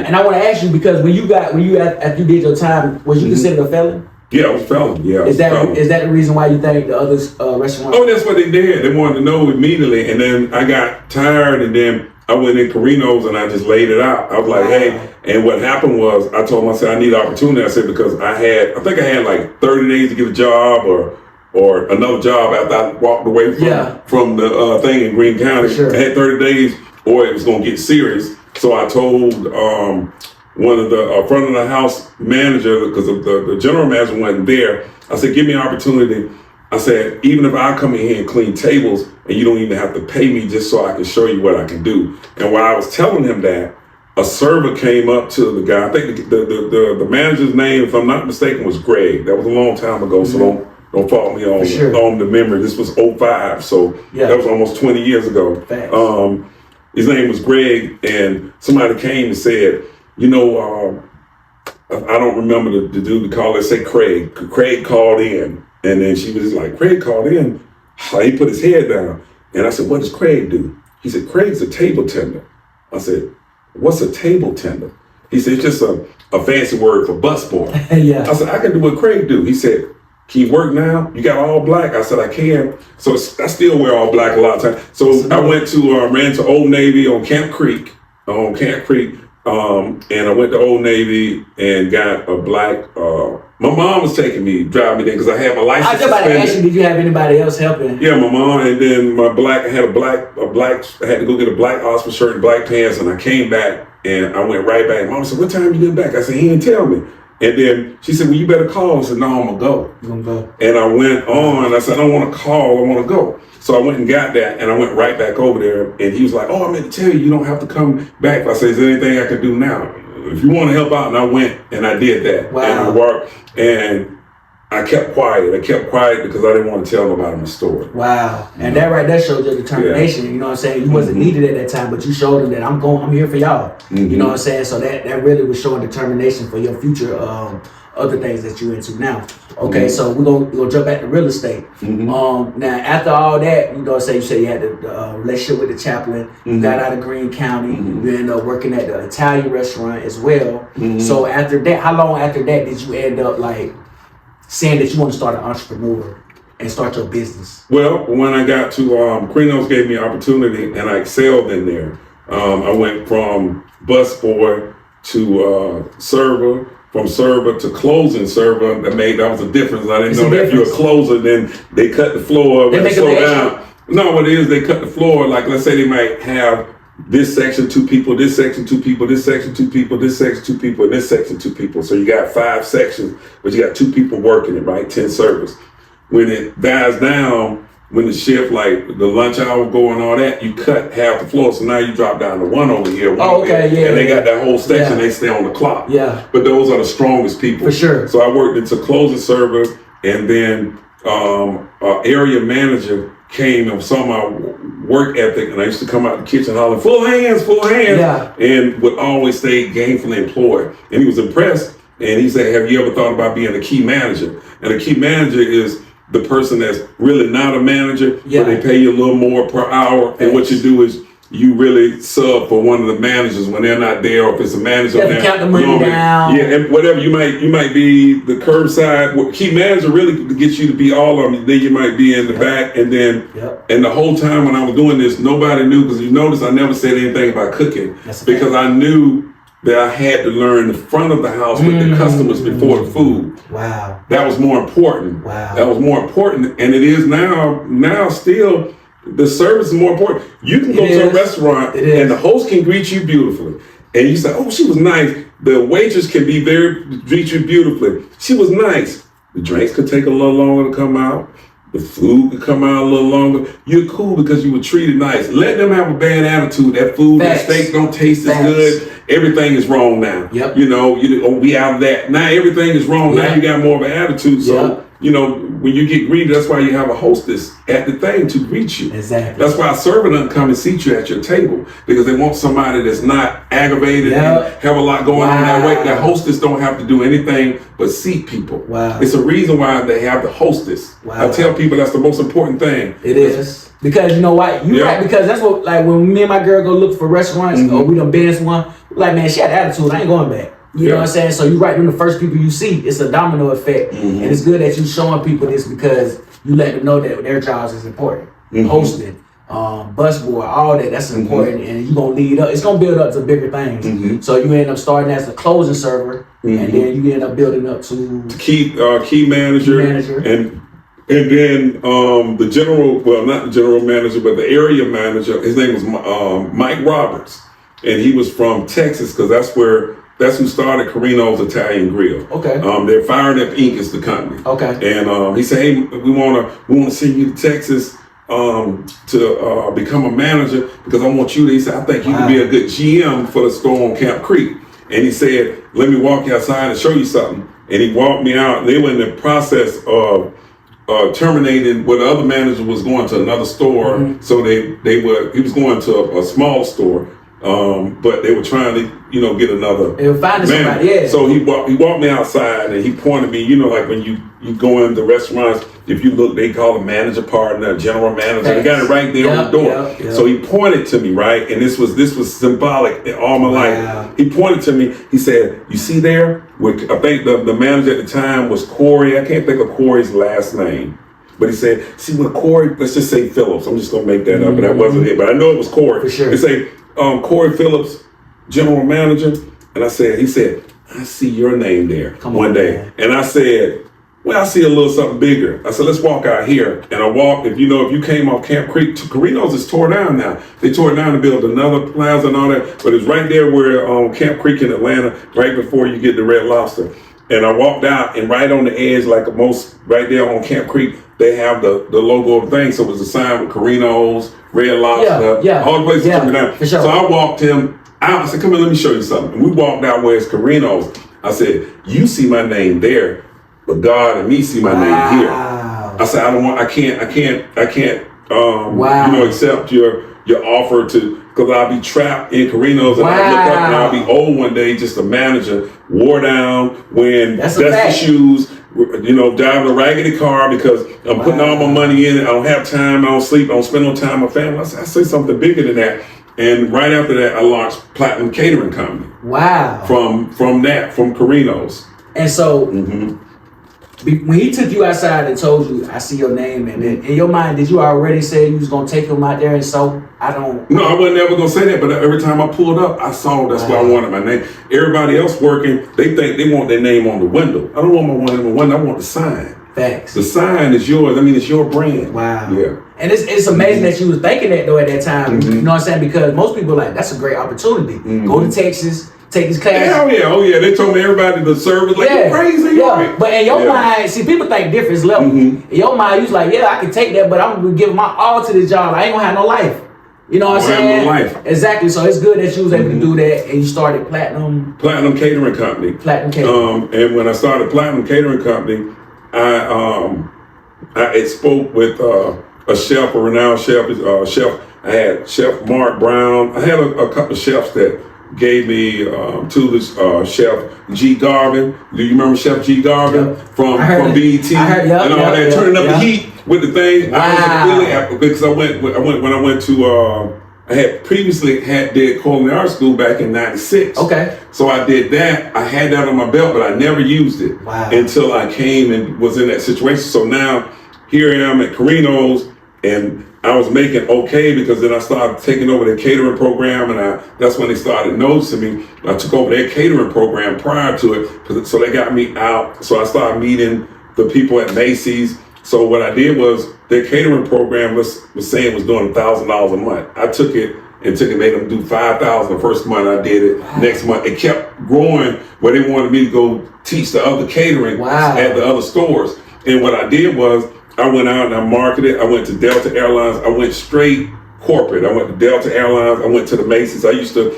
And I want to ask you, because when you after you did your time, was you considered a felon? Yeah, I was a felon. Yeah. Is that the reason why you think the other restaurants? Oh, that's what they did. They wanted to know immediately, and then I got tired, and then I went in Carino's and I just laid it out. I was like, hey, and what happened was I told myself I need opportunity. I said, because I think I had like 30 days to get a job or another job after I walked away from the thing in Greene County. Sure. I had 30 days or it was going to get serious. So I told one of the front of the house manager, because the general manager wasn't there, I said, give me an opportunity. I said, even if I come in here and clean tables and you don't even have to pay me, just so I can show you what I can do. And while I was telling him that, a server came up to the guy. I think the manager's name, if I'm not mistaken, was Greg. That was a long time ago, so don't fault me on, on the memory. This was 05, so that was almost 20 years ago. His name was Greg, and somebody came and said, you know, I don't remember the dude to call, let's say Craig. Craig called in, and then she was like, Craig called in. He put his head down, and I said, what does Craig do? He said, Craig's a table tender. I said, what's a table tender? He said, it's just a fancy word for busboy. I said, I can do what Craig do. He said, can you work now? You got all black? I said, I can. So I still wear all black a lot of times. So I went to, ran to Old Navy on Camp Creek, and I went to Old Navy and got a black, my mom was taking me, driving me there because I had my license. I was about to ask you, did you have anybody else helping? Yeah, my mom, and then I had I had to go get a black Oxford shirt and black pants, and I came back and I went right back. Mom said, what time you get back? I said, he didn't tell me. And then she said, well, you better call. I said, no, I'm gonna go. You're gonna go. And I went on, I said, I don't wanna call, I wanna go. So I went and got that, and I went right back over there, and he was like, oh, I meant to tell you, you don't have to come back. I said, is there anything I can do now? If you want to help out, and I went, and I did that. Wow. And I worked, and I kept quiet. I kept quiet because I didn't want to tell nobody my story. Wow. And that right there showed your determination. You know what I'm saying? You wasn't needed at that time, but you showed them that I'm here for y'all. You know what I'm saying? So that really was showing determination for your future other things that you're into now. Okay, so we're gonna jump back to real estate. Now after all that, you know what I'm saying, you said you had the relationship with the chaplain, you got out of Greene County, you ended up working at the Italian restaurant as well. So after that, how long after that did you end up like saying that you want to start an entrepreneur and start your business? Well, when I got to Carino's gave me an opportunity and I excelled in there. I went from busboy to server, from server to closing server. That was a difference. I didn't know that if you're a closer, then they cut the floor. They slow down. No, what it is, they cut the floor. Like, let's say they might have this section 2 people, this section 2 people, this section 2 people, this section 2 people, and this section 2 people. So you got 5 sections, but you got 2 people working it, right? 10 servers. When it dies down, when the shift, like the lunch hour go and all that, you cut half the floor. So now you drop down to 1 over here. And they got that whole section, they stay on the clock. But those are the strongest people. For sure. So I worked into closing server, and then area manager came and saw my work ethic, and I used to come out the kitchen hollering, full hands, and would always stay gainfully employed. And he was impressed, and he said, have you ever thought about being a key manager? And a key manager is the person that's really not a manager, but they pay you a little more per hour. And what you do is you really sub for one of the managers when they're not there, or if it's a manager. Count the money down. And whatever, you might be the curbside. Key manager really gets you to be all of them. Then you might be in the back, and then and the whole time when I was doing this, nobody knew, because you notice I never said anything about cooking, because I knew that I had to learn the front of the house with the customers before the food. Wow. That was more important. Wow. That was more important, and it is now. Now still, the service is more important. You can go to a restaurant and the host can greet you beautifully. And you say, oh, she was nice. The waitress can greet you beautifully. She was nice. The drinks could take a little longer to come out. The food could come out a little longer. You're cool because you were treated nice. Let them have a bad attitude. That food, that steak don't taste as good. Everything is wrong now. You know, we out of that. Now everything is wrong. Now you got more of an attitude. So, you know, when you get greeted, that's why you have a hostess at the thing to greet you. Exactly. That's why a server doesn't come and seat you at your table, because they want somebody that's not aggravated and have a lot going on that way. That hostess don't have to do anything but seat people. Wow. It's a reason why they have the hostess. Wow. I tell people that's the most important thing. It is. Because you know why? Right, because that's what, like, when me and my girl go look for restaurants, or we done been in one, like, man, she had attitude, I ain't going back. You know what I'm saying? So you right them the first people you see, it's a domino effect. And it's good that you showing people this, because you let them know that their jobs is important. Hosting, busboy, all that's important, and you gonna lead up. It's gonna build up to bigger things. So you end up starting as a closing server, and then you end up building up to key manager, and then the general, well, not the general manager, but the area manager. His name was Mike Roberts, and he was from Texas, because that's who started Carino's Italian Grill. Okay. They're Fired Up Inc. is the company. Okay. And he said, hey, we want to send you to Texas to become a manager, because I want you to. He said, I think you can be a good GM for the store on Camp Creek. And he said, let me walk you outside and show you something. And he walked me out. And they were in the process of terminating where the other manager was going to another store. So he was going to a small store, but they were trying to, get another manager. Yeah. So he walked me outside and he pointed me, like when you go in the restaurants, if you look, they call a manager partner, a general manager. They got it right there on the door. Yep. So he pointed to me, right? And this was symbolic all my life. He pointed to me, he said, you see there? I think the manager at the time was Corey. I can't think of Corey's last name. But he said, see when Corey, let's just say Phillips. I'm just going to make that up, but that wasn't it. But I know it was Corey. For sure. They say, Corey Phillips, general manager. And he said, I see your name there one day. Man. And I said, well, I see a little something bigger. I said, let's walk out here. And I walked, if you came off Camp Creek, Carino's is tore down now. They tore it down to build another plaza and all that. But it's right there where Camp Creek in Atlanta, right before you get the Red Lobster. And I walked out, and right on the edge, like right there on Camp Creek, they have the logo of the thing. So it was a sign with Carino's, Red Lobster, all the places coming down. For sure. So I walked him out. I said, come here, let me show you something. And we walked out where it's Carino's. I said, you see my name there, but God and me see my name here. I said, I can't accept your offer because I'll be trapped in Carino's and I look up and I'll be old one day, just a manager, wore down, wearing dusty shoes, driving a raggedy car because I'm putting all my money in it. I don't have time. I don't sleep. I don't spend no time with my family. I say something bigger than that. And right after that, I launched Platinum Catering Company. Wow. From Carino's. And so, when he took you outside and told you, I see your name, and in your mind, did you already say you was going to take him out there? And so, No, I wasn't ever going to say that, but every time I pulled up, I saw that's where I wanted my name. Everybody else working, they think they want their name on the window. I don't want my name on the window, I want the sign. Facts. The sign is yours. I mean, it's your brand. Wow. Yeah. And it's amazing that you was thinking that, though, at that time. You know what I'm saying? Because most people are like, that's a great opportunity. Go to Texas, take this class. Oh yeah. They told me everybody the service like you're crazy. Yeah. But in your mind, see, people think different level. In your mind, you was like, I can take that, but I'm gonna give my all to this job. I ain't gonna have no life. You know what I'm saying? No life. Exactly. So it's good that you was able to do that, and you started Platinum Catering Company. Platinum Catering. And when I started Platinum Catering Company, I spoke with a chef, a renowned chef. I had Chef Mark Brown. I had a couple of chefs that gave me to this Chef G. Garvin. Do you remember Chef G. Garvin from BET and all that, turning up the heat with the thing? Wow. I was really happy because I went to I had previously did culinary school back in '96. Okay. So I did that. I had that on my belt, but I never used it until I came and was in that situation. So now here I am at Carino's, and I was making okay because then I started taking over their catering program, and that's when they started noticing me. I took over their catering program prior to it, so they got me out. So I started meeting the people at Macy's. So what I did was their catering program was saying was doing $1,000 a month. I took it and made them do $5,000 the first month. I did it. Next month it kept growing where they wanted me to go teach the other catering at the other stores. And what I did was I went out and I marketed. I went to Delta Airlines. I went straight corporate. I went to Delta Airlines. I went to the Macy's. We used to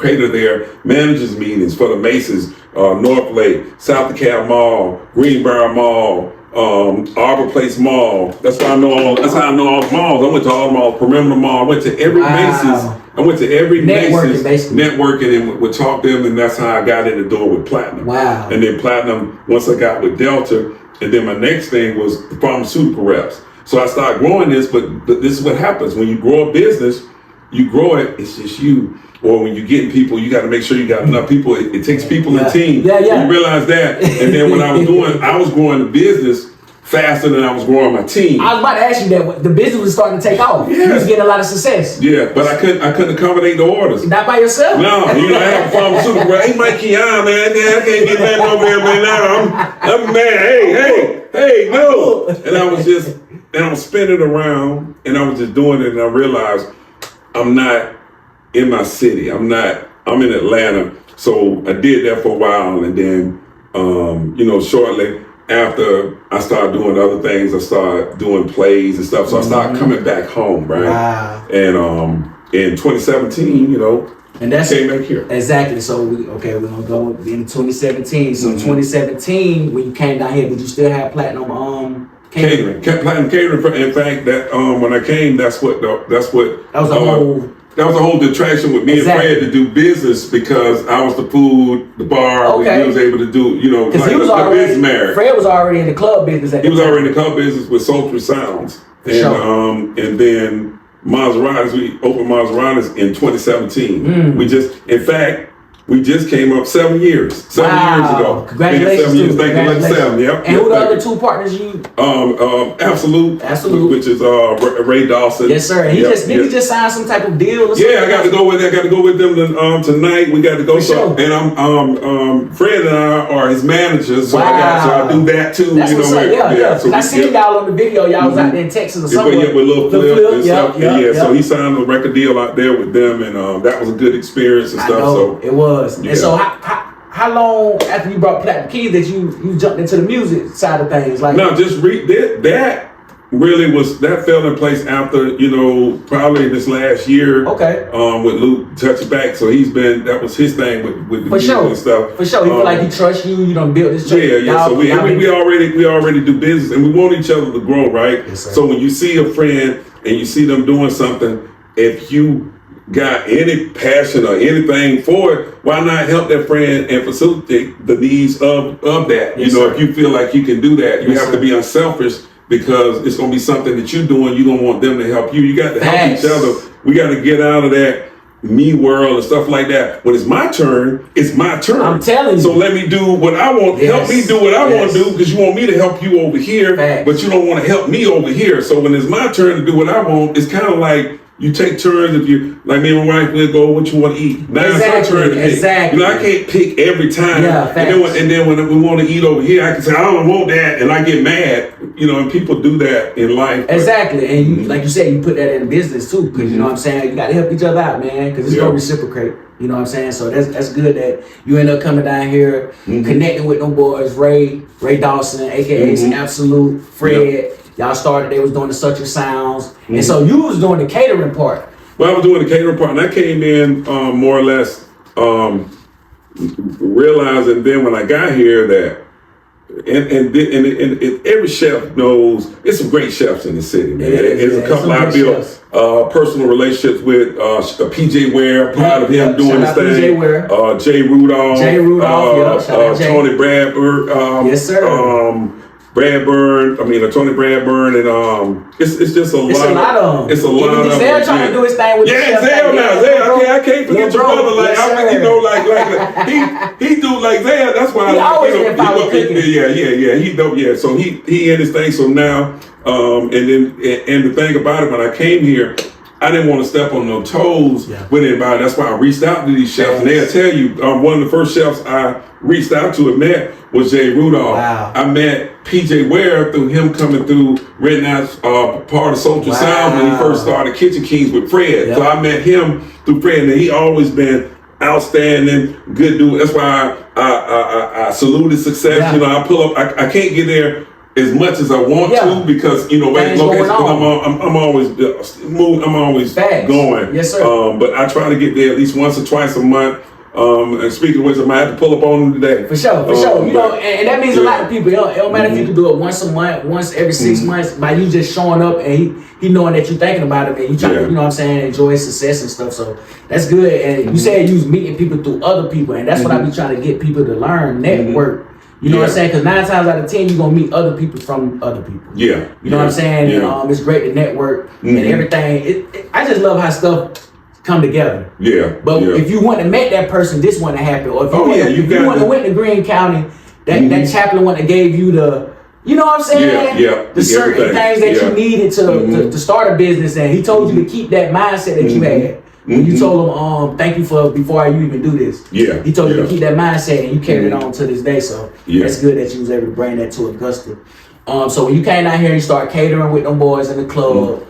cater their managers meetings for the Macy's, North Lake, South DeKalb Mall, Greenbrier Mall, Arbor Place Mall. That's how I know all the malls. I went to all the malls, Perimeter Mall. I went to every Macy's. I went to every Macy's networking and would talk to them, and that's how I got in the door with Platinum. Wow. And then Platinum, once I got with Delta, and then my next thing was the pharmaceutical reps. So I started growing this, but this is what happens. When you grow a business, you grow it, it's just you. Or when you're getting people, you got to make sure you got enough people. It takes people and team. Yeah. So you realize that. And then when I was growing the business faster than I was growing my team. I was about to ask you that. The business was starting to take off. Yeah. You was getting a lot of success. Yeah, but I couldn't accommodate the orders. Not by yourself? No, I have a pharmaceutical. Hey, Mike Keon, man, I can't get nothing over there, man. Now I'm mad. Hey, no. And I was spinning around, and I was just doing it, and I realized I'm not in my city. I'm in Atlanta. So I did that for a while, and then, shortly after I started doing other things, I started doing plays and stuff. So I started coming back home, right? Wow. And in 2017, And that's came back here. Exactly. So we're gonna go into 2017. So 2017, when you came down here, did you still have platinum catering? Platinum catering. In fact, that when I came, that was a whole detraction with me and Fred to do business, because I was the food, the bar. We was able to do, because he was already married. Fred was already in the club business. He was already in the club business with Sultry Sounds, and then Maseratis. We opened Maseratis in 2017. We just came up 7 years. 7 years ago. Congratulations. 7 years. Thank you. 7. Yep. And who the other two partners you? Absolute, which is Ray Dawson. Yes, sir. And he just signed some type of deal. Or something? I got to go with them tonight. We got to go. And I'm Fred and I are his managers, so I do that too. That's what's up. Yeah. So I seen y'all on the video. Y'all was out there in Texas or something. With Lil Flip and stuff. So he signed a record deal out there with them, and that was a good experience and stuff. So it was. And so how long after you brought Platinum Keys that you jumped into the music side of things? Like, no, just that really was, that fell in place after, probably this last year. Okay. With Luke Touch Back. So that was his thing with the music and stuff. For sure. He feel like he trusts you, you done built this church. Yeah. So we already do business, and we want each other to grow, right? Yes, sir. So when you see a friend and you see them doing something, if you got any passion or anything for it, why not help that friend and facilitate the needs of that? Yes, if you feel like you can do that, you have to be unselfish, because it's going to be something that you're doing. You don't want them to help you. You got to help each other. We got to get out of that me world and stuff like that. When it's my turn, it's my turn. I'm telling you. So let me do what I want. Help me do what I want to do, because you want me to help you over here, but you don't want to help me over here. So when it's my turn to do what I want, it's kind of like, you take turns. If you, like me and my wife, we'll go, what you want to eat. Now it's her turn to pick. I can't pick every time. And then when we want to eat over here, I can say, I don't want that, and I get mad. And people do that in life. Exactly. And you, like you said, you put that in business too, because you know what I'm saying, you got to help each other out, man, because it's going to reciprocate. You know what I'm saying? So that's good that you end up coming down here, connecting with them boys, Ray Dawson, aka Absolute, Fred. Y'all started, they was doing the Sultry Sounds. And so you was doing the catering part. Well, I was doing the catering part, and I came in more or less realizing then when I got here that, and every chef knows, there's some great chefs in the city, man. There's a couple I built personal relationships with, PJ Ware, proud of him doing his thing. Jay Rudolph, Tony Bradburn. Yes, sir. Tony Bradburn, and it's just a lot of them. Zell trying to do his thing with Zell now. I can't forget your brother. Like, he do like Zell. That's why he always been following cooking. Yeah. He dope. Yeah. So he in his thing. So now, and the thing about it, when I came here, I didn't want to step on no toes with anybody. That's why I reached out to these chefs, and they'll tell you, one of the first chefs I reached out to and met was Jay Rudolph. Wow. I met PJ Ware through him coming through Red Knot's part of Sultry Sound when he first started Kitchen Kings with Fred. So I met him through Fred, and he always been outstanding, good dude. That's why I salute his success. I pull up. I can't get there as much as I want to, because I'm always moving. I'm always going. Yes, sir. But I try to get there at least once or twice a month. And speaking of which, I might have to pull up on them today. For sure. And that means a lot of people. It don't matter if you can do it once a month, once every 6 months, by you just showing up and he knowing that you're thinking about him and you trying to, you know what I'm saying, enjoy his success and stuff. So that's good. And you said you was meeting people through other people, and that's what I be trying to get people to learn, network. You know what I'm saying? Because 9 times out of 10, you're going to meet other people from other people. You know what I'm saying? And, it's great to network and everything. I just love how stuff come together. But if you want to meet that person, this wouldn't happen. Or if you want to went to Greene County, that chaplain wouldn't have gave you the, you know what I'm saying? The certain things that you needed to start a business, and he told you to keep that mindset that you had. When you told him, thank you for before you even do this. He told you to keep that mindset, and you carried it on to this day. So that's good that you was able to bring that to Augusta. So when you came down here, you started catering with them boys in the club.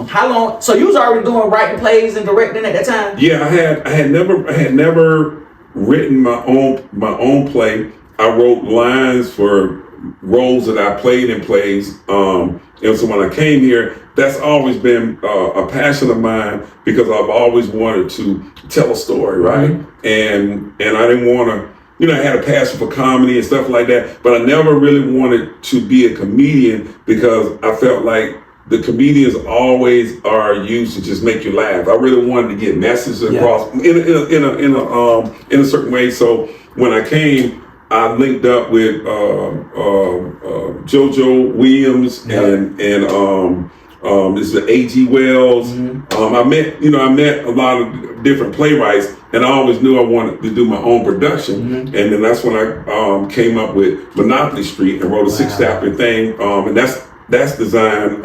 How long? So you was already doing writing plays and directing at that time? Yeah, I had never written my own play. I wrote lines for roles that I played in plays. And so when I came here, that's always been a passion of mine because I've always wanted to tell a story, right? And I didn't want to, I had a passion for comedy and stuff like that, but I never really wanted to be a comedian because I felt like the comedians always are used to just make you laugh. I really wanted to get messages across in a certain way. So when I came, I linked up with JoJo Williams and this is A.G. Wells. I met a lot of different playwrights, and I always knew I wanted to do my own production. And then that's when I came up with Monopoly Street and wrote a 6-chapter thing, and that's designed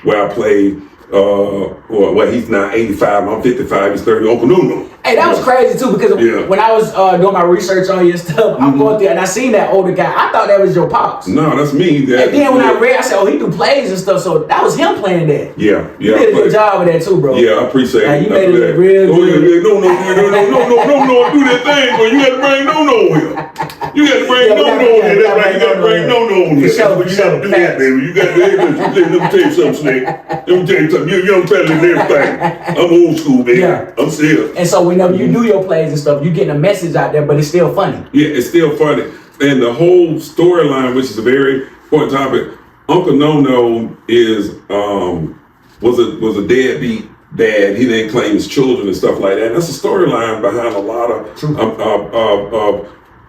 where I play. Well, he's now 85. I'm 55. He's 30. Uncle Nuno. Hey, that was crazy too because when I was doing my research on your stuff, I'm going through and I seen that older guy. I thought that was your pops. No, that's me. And then when I read, I said, "Oh, he do plays and stuff." So that was him playing that. Yeah. You did a good job with that too, bro. Yeah, I appreciate it. You made it look real good. No, do that thing, but you got to bring no here. You got to bring no here. That's right. You got to bring no here. You got to do that, baby. You got to. Let me tell you something, Snake. Let me tell you something. You're a young fella and everything. I'm old school, baby. Yeah. I'm serious. And so whenever you do your plays and stuff, you getting a message out there, but it's still funny. Yeah, it's still funny. And the whole storyline, which is a very important topic, Uncle No was a deadbeat dad. He didn't claim his children and stuff like that. And that's a storyline behind a lot of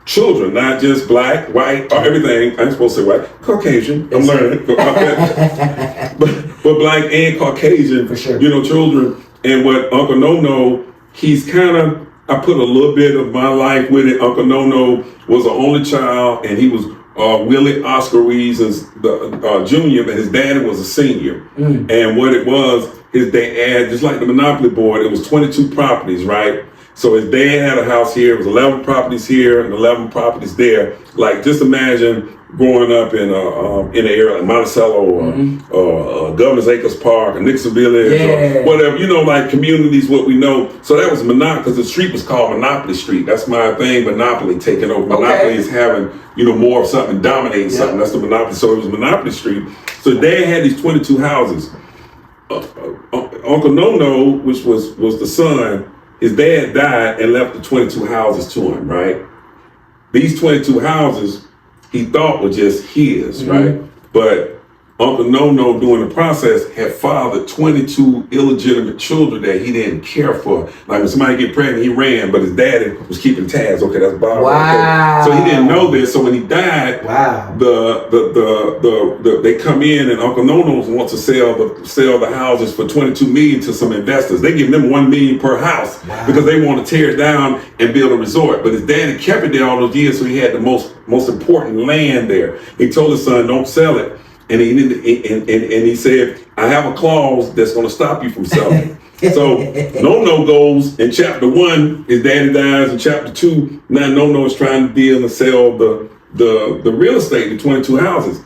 children, not just black, white, or everything. I'm supposed to say white, Caucasian. I'm learning, but black and Caucasian, for sure. Children. And what Uncle No, he's kind of. I put a little bit of my life with it. Uncle No was an only child, and he was Willie Oscar Reason's junior, but his daddy was a senior. And what it was, his dad, just like the Monopoly board, it was 22 properties, right? So his dad had a house here, it was 11 properties here and 11 properties there. Like, just imagine growing up in an area like Monticello or Governor's Acres Park or Nixon Village or whatever, like communities, what we know. So that was Monopoly, because the street was called Monopoly Street. That's my thing, Monopoly taking over. Monopoly is having, more of something, dominating something. That's the Monopoly. So it was Monopoly Street. So Dad had these 22 houses. Uncle No, which was the son, his dad died and left the 22 houses to him, right? These 22 houses he thought were just his, right? But Uncle No, during the process, had fathered 22 illegitimate children that he didn't care for. Like, when somebody get pregnant, he ran, but his daddy was keeping tabs. Okay, that's Bob. Wow. Okay. So he didn't know this. So when he died, they come in and Uncle No wants to sell the houses for $22 million to some investors. They give them $1 million per house because they want to tear it down and build a resort. But his daddy kept it there all those years, so he had the most important land there. He told his son, "Don't sell it." And he said, "I have a clause that's going to stop you from selling." So No goes in chapter 1, his daddy dies. In chapter 2, now No is trying to deal and sell the real estate, the 22 houses.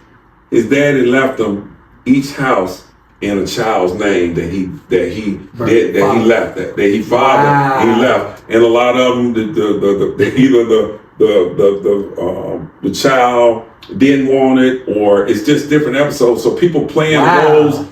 His daddy left them each house in a child's name that he left, that he fathered and he left. And a lot of them, the child didn't want it, or it's just different episodes. So people playing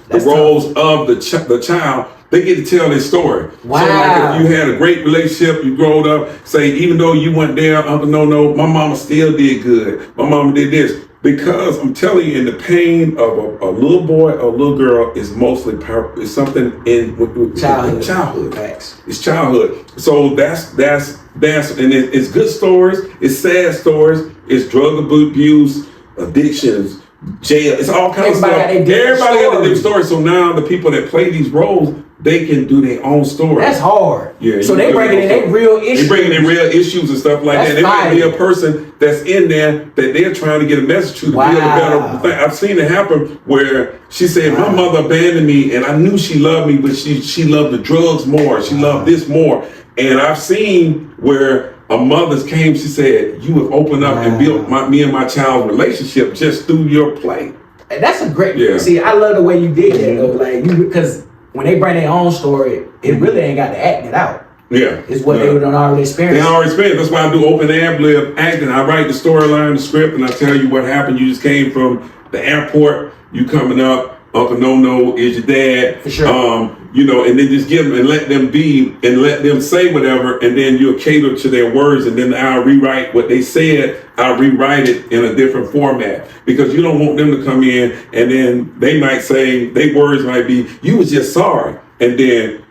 the roles of the child, they get to tell their story. Wow. So like if you had a great relationship, you growed up, say, even though you went there, Uncle No, my mama still did good. My mama did this. Because I'm telling you, in the pain of a little boy or a little girl is mostly is something in childhood. Facts. It's childhood. So that's and it's good stories. It's sad stories. It's drug abuse, addictions, jail. It's all kinds of stuff. Everybody got a different story. So now the people that play these roles, they can do their own story. That's hard. Yeah. So they bringing in their real issues. They bringing in real issues and stuff like that. There might be a person that's in there that they're trying to get a message to build a better thing. I've seen it happen where she said, "My mother abandoned me, and I knew she loved me, but she loved the drugs more. She loved this more." And I've seen where a mother's came. She said, "You have opened up and built me and my child's relationship just through your play." That's a great. See, I love the way you did that though. Like because when they bring their own story, it really ain't got to act it out. Yeah. It's what they done already experienced. They already experienced. That's why I do open ad lib acting. I write the storyline, the script, and I tell you what happened. You just came from the airport, you coming up, Uncle No is your dad. For sure. You know, and then just give them and let them be and let them say whatever, and then you'll cater to their words, and then I'll rewrite what they said. I'll rewrite it in a different format, because you don't want them to come in and then they might say, their words might be, you was just sorry. And then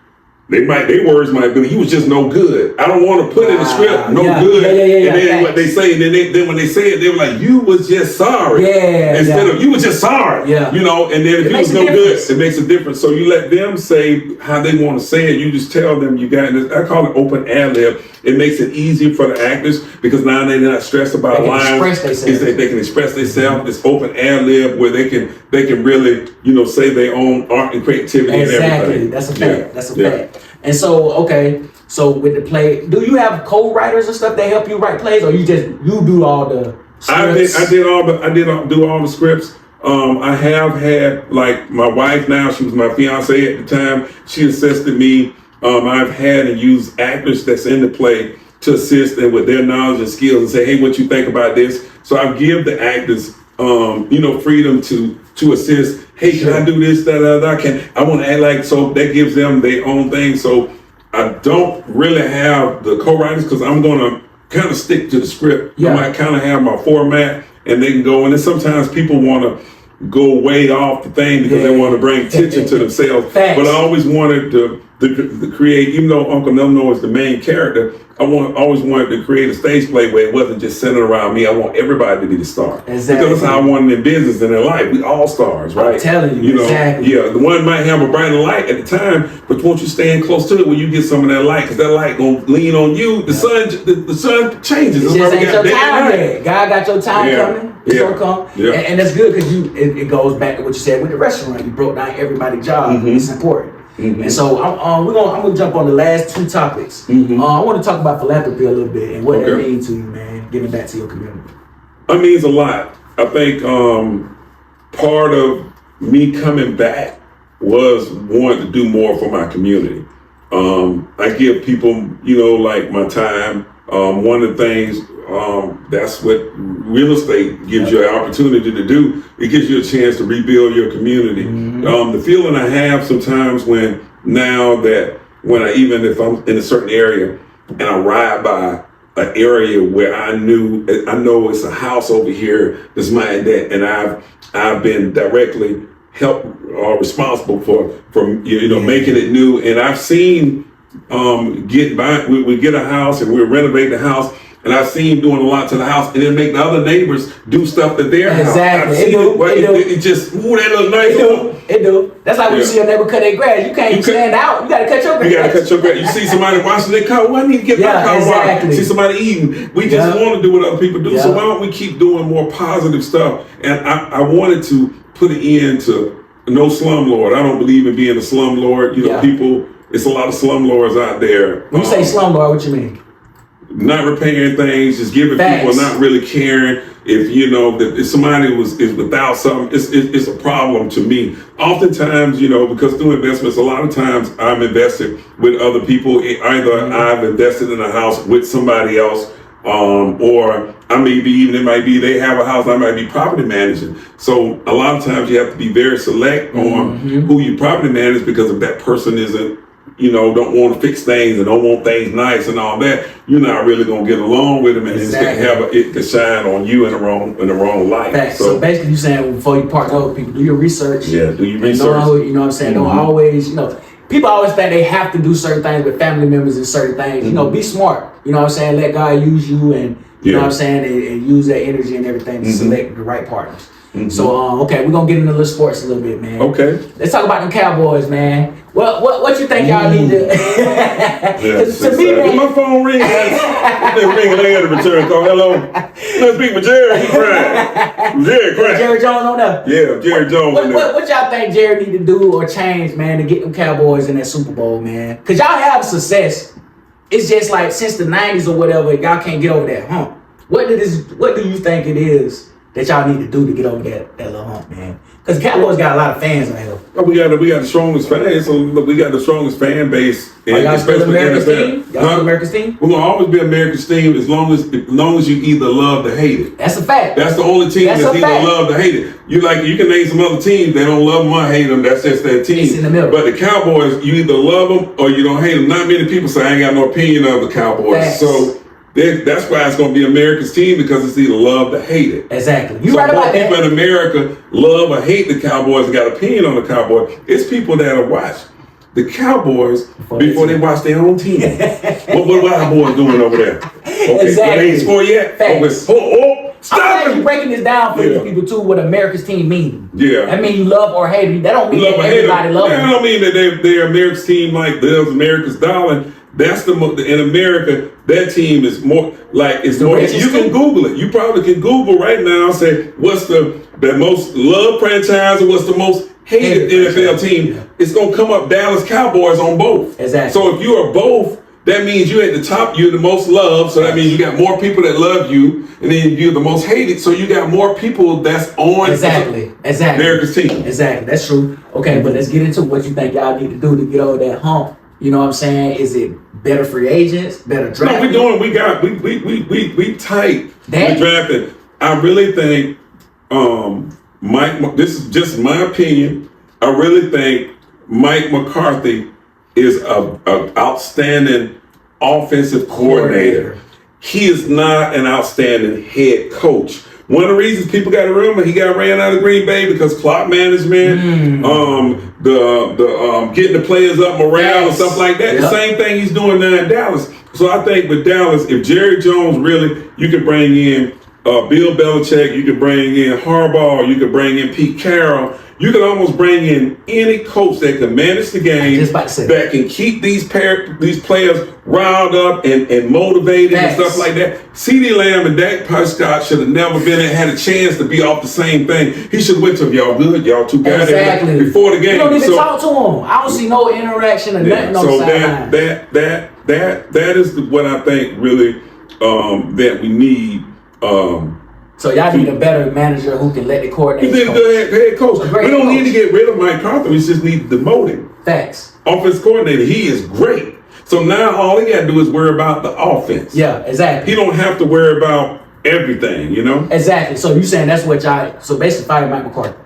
their words might be, you was just no good. I don't want to put in the script, no good. And then what they say, and then when they say it, they were like, you was just sorry. Instead of, you was just sorry. You know, and then if you was no good, it makes a difference. So you let them say how they want to say it. You just tell them you got this. I call it open ad lib. It makes it easier for the actors, because now they're not stressed about lines. They can express themselves. It's open ad lib where they can really, you know, say their own art and creativity and everything. That's a fact. That's a fact. And so, okay, so with the play, do you have co-writers and stuff that help you write plays, or you do all the scripts? I did do all the scripts. I have had, like, my wife now, she was my fiance at the time. She assisted me. I've had and used actors that's in the play to assist them with their knowledge and skills and say, hey, what you think about this? So I give the actors, you know, freedom to assist. Hey, can I do this? I want to act like, so that gives them their own thing. So I don't really have the co-writers, because I'm going to kind of stick to the script. I might kind of have my format, and they can go. And then sometimes people want to go way off the thing because they want to bring attention to themselves. But I always wanted to create, even though Uncle No is the main character, always wanted to create a stage play where it wasn't just centered around me. I want everybody to be the star. Because that's how I wanted in business and in life. We all stars, right? I'm telling you, exactly. Yeah, the one might have a brighter light at the time, but once you stand close to it, when you get some of that light, because that light gonna lean on you, the sun changes. It just ain't your time yet. God got your time coming. It's gonna come. And that's good, because it goes back to what you said with the restaurant. You broke down everybody's job. It's important. And so I'm gonna jump on the last two topics. I want to talk about philanthropy a little bit and what that means to you, man, giving back to your community. It means a lot. I think part of me coming back was wanting to do more for my community. I give people, you know, like my time. One of the things, that's what real estate gives you an opportunity to do. It gives you a chance to rebuild your community. The feeling I have sometimes if I'm in a certain area and I ride by an area where I know it's a house over here that's mine, and I've been directly responsible for making it new, and I've seen we get a house and we're renovating the house, and I've seen doing a lot to the house, and then make the other neighbors do stuff to their house. Exactly. It just, ooh, that looks nice. It do. That's like when you see your neighbor cut their grass. You can't stand out. You gotta cut your grass. You gotta cut your grass. You see somebody washing their car. Well, I need to get my car washed. See somebody eating. We just want to do what other people do. So why don't we keep doing more positive stuff? And I wanted to put an end to no slumlord. I don't believe in being a slumlord. People. It's a lot of slumlords out there. When you say slumlord, what you mean? Not repairing things, just giving people, not really caring. If somebody is without something, it's a problem to me. Oftentimes, because through investments, a lot of times I'm invested with other people. Either I've invested in a house with somebody else, or it might be they have a house, I might be property managing. So a lot of times you have to be very select on who you property manage, because if that person isn't, don't want to fix things and don't want things nice and all that, you're not really gonna get along with them, and it can shine on you in the wrong light. So basically, you're saying before you partner with people, do your research. Yeah, do your research. You know what I'm saying? Don't always, people always think they have to do certain things with family members and certain things. Be smart. You know what I'm saying? Let God use you, and you know what I'm saying, and use that energy and everything to select the right partners. So okay, we're gonna get into the sports a little bit, man. Okay. Let's talk about them Cowboys, man. What you think y'all need to? To me, man, my phone ring. It's ringing. I got a return call. Hello. Let's speak with Jerry. He's crying. Jerry Jones on there. Yeah, Jerry Jones. What y'all think Jerry need to do or change, man, to get them Cowboys in that Super Bowl, man? Cause y'all have success. It's just like since the '90s or whatever, y'all can't get over that hump. What do you think it is that y'all need to do to get over that little hump, man? Because Cowboys got a lot of fans out here. Oh, we got the strongest fans. So we got the strongest fan base. Are y'all still America's team? Y'all still America's team? We're gonna always be America's team as long as you either love or hate it. That's a fact. That's the only team that's either love or hate it. You can name some other teams, they don't love them or hate them. That's just their team. It's in the middle. But the Cowboys, you either love them or you don't hate them. Not many people say I ain't got no opinion of the Cowboys. Facts. So that's why it's going to be America's team, because it's either love or hate it. Exactly. You so right about that. People in America love or hate the Cowboys and got opinion on the Cowboys. It's people that have watched the Cowboys before they watch their own team. what our boys doing over there? Okay, exactly. They ain't scored yet. Stop I'm actually breaking this down for you people too. What America's team means. Yeah. I mean, you love or hate it. That don't mean that everybody loves them. That don't mean that they're America's team like there's America's darling. That's in America. That team is more like it's more. You can Google it. You probably can Google right now. Say what's the most loved franchise or what's the most hated NFL team. Yeah. It's gonna come up Dallas Cowboys on both. Exactly. So if you are both, that means you're at the top. You're the most loved. So that means you got more people that love you, and then you're the most hated. So you got more people that's on exactly America's team. Exactly. That's true. Okay, but let's get into what you think y'all need to do to get over that hump. You know what I'm saying? Is it better free agents, better draft? No, we tight. We drafted. I really think this is just my opinion. I really think Mike McCarthy is a outstanding offensive coordinator. He is not an outstanding head coach. One of the reasons people got to remember he got ran out of Green Bay because clock management, getting the players up morale and stuff like that. Yep. The same thing he's doing now in Dallas. So I think with Dallas, if Jerry Jones you could bring in Bill Belichick, you could bring in Harbaugh, you could bring in Pete Carroll. You can almost bring in any coach that can manage the game, that can keep these players riled up and motivated and stuff like that. CeeDee Lamb and Dak Prescott should have never had a chance to be off the same thing. He should have went to y'all good, y'all two guys before the game. You don't even talk to him. I don't see no interaction or nothing on the sideline. That is what I think really that we need. So y'all need a better manager who can let the coordinator. You need a good head coach. We don't need to get rid of Mike Carter. We just need to demote him. Facts. Offense coordinator. He is great. So now all he got to do is worry about the offense. Yeah, exactly. He don't have to worry about everything, you know? Exactly. So you saying that's what y'all. So basically, fire Mike McCarthy.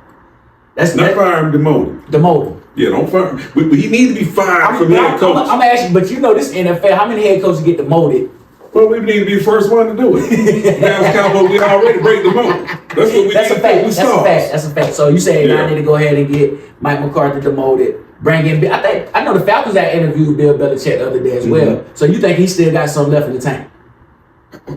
That's not fire him. Demote him. Demote him. Yeah, don't fire him. He need to be fired from head coach. I'm asking, but you know this NFL. How many head coaches get demoted? Well, we need to be the first one to do it. Dallas Cowboys, we already break the mold. That's what we need to do. That's a fact. So you say I need to go ahead and get Mike McCarthy demoted. Bring in. I know the Falcons had interviewed Bill Belichick the other day as well. So you think he still got some left in the tank?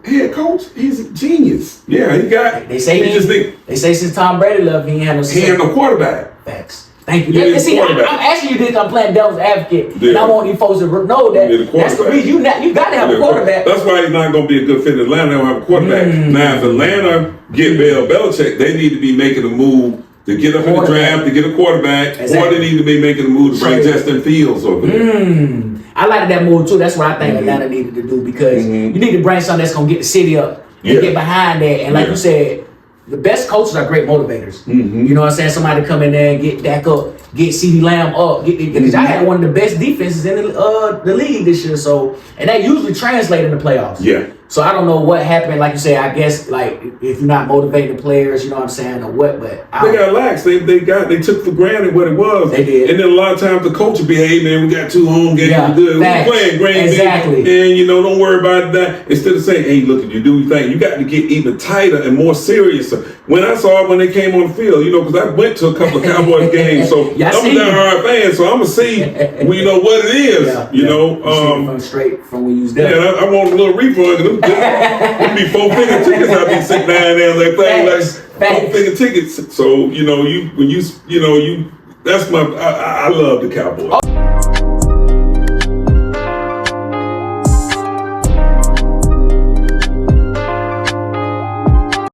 Head coach, he's a genius. Yeah, he got. They say since Tom Brady left, he ain't had no. He ain't no quarterback. Facts. Thank you. See, I'm asking you this. I'm playing devil's advocate, and I want you folks to know that that's the reason you got to have a quarterback. That's why he's not going to be a good fit in Atlanta. They don't have a quarterback. Now, if Atlanta get Bill Belichick, they need to be making a move to get up in the draft to get a quarterback, or they need to be making a move to bring Justin Fields over there. I like that move too. That's what I think Atlanta needed to do, because you need to bring something that's going to get the city up and get behind that. And like you said, the best coaches are great motivators. You know what I'm saying? Somebody come in there and get Dak up, get CeeDee Lamb up. Because I had one of the best defenses in the league this year. So, and that usually translates in the playoffs. Yeah. So I don't know what happened. Like you said, I guess like if you're not motivating the players, you know what I'm saying, or what. But they got lax. They took for granted what it was. They did. And then a lot of times the coach would be, hey man, we got 2 home games. Yeah, We're playing Green exactly. Bay. And don't worry about that. Instead of saying, hey, look, you do your thing. You got to get even tighter and more serious. When I saw it when they came on the field, because I went to a couple of Cowboys games, so I'm a diehard fan, so I'm gonna see, what it is. From straight from when you was there. Yeah, I want a little refund. It'd be 4-figure tickets. I'd be sitting down there like playing like 4-figure tickets. So that's I love the Cowboys.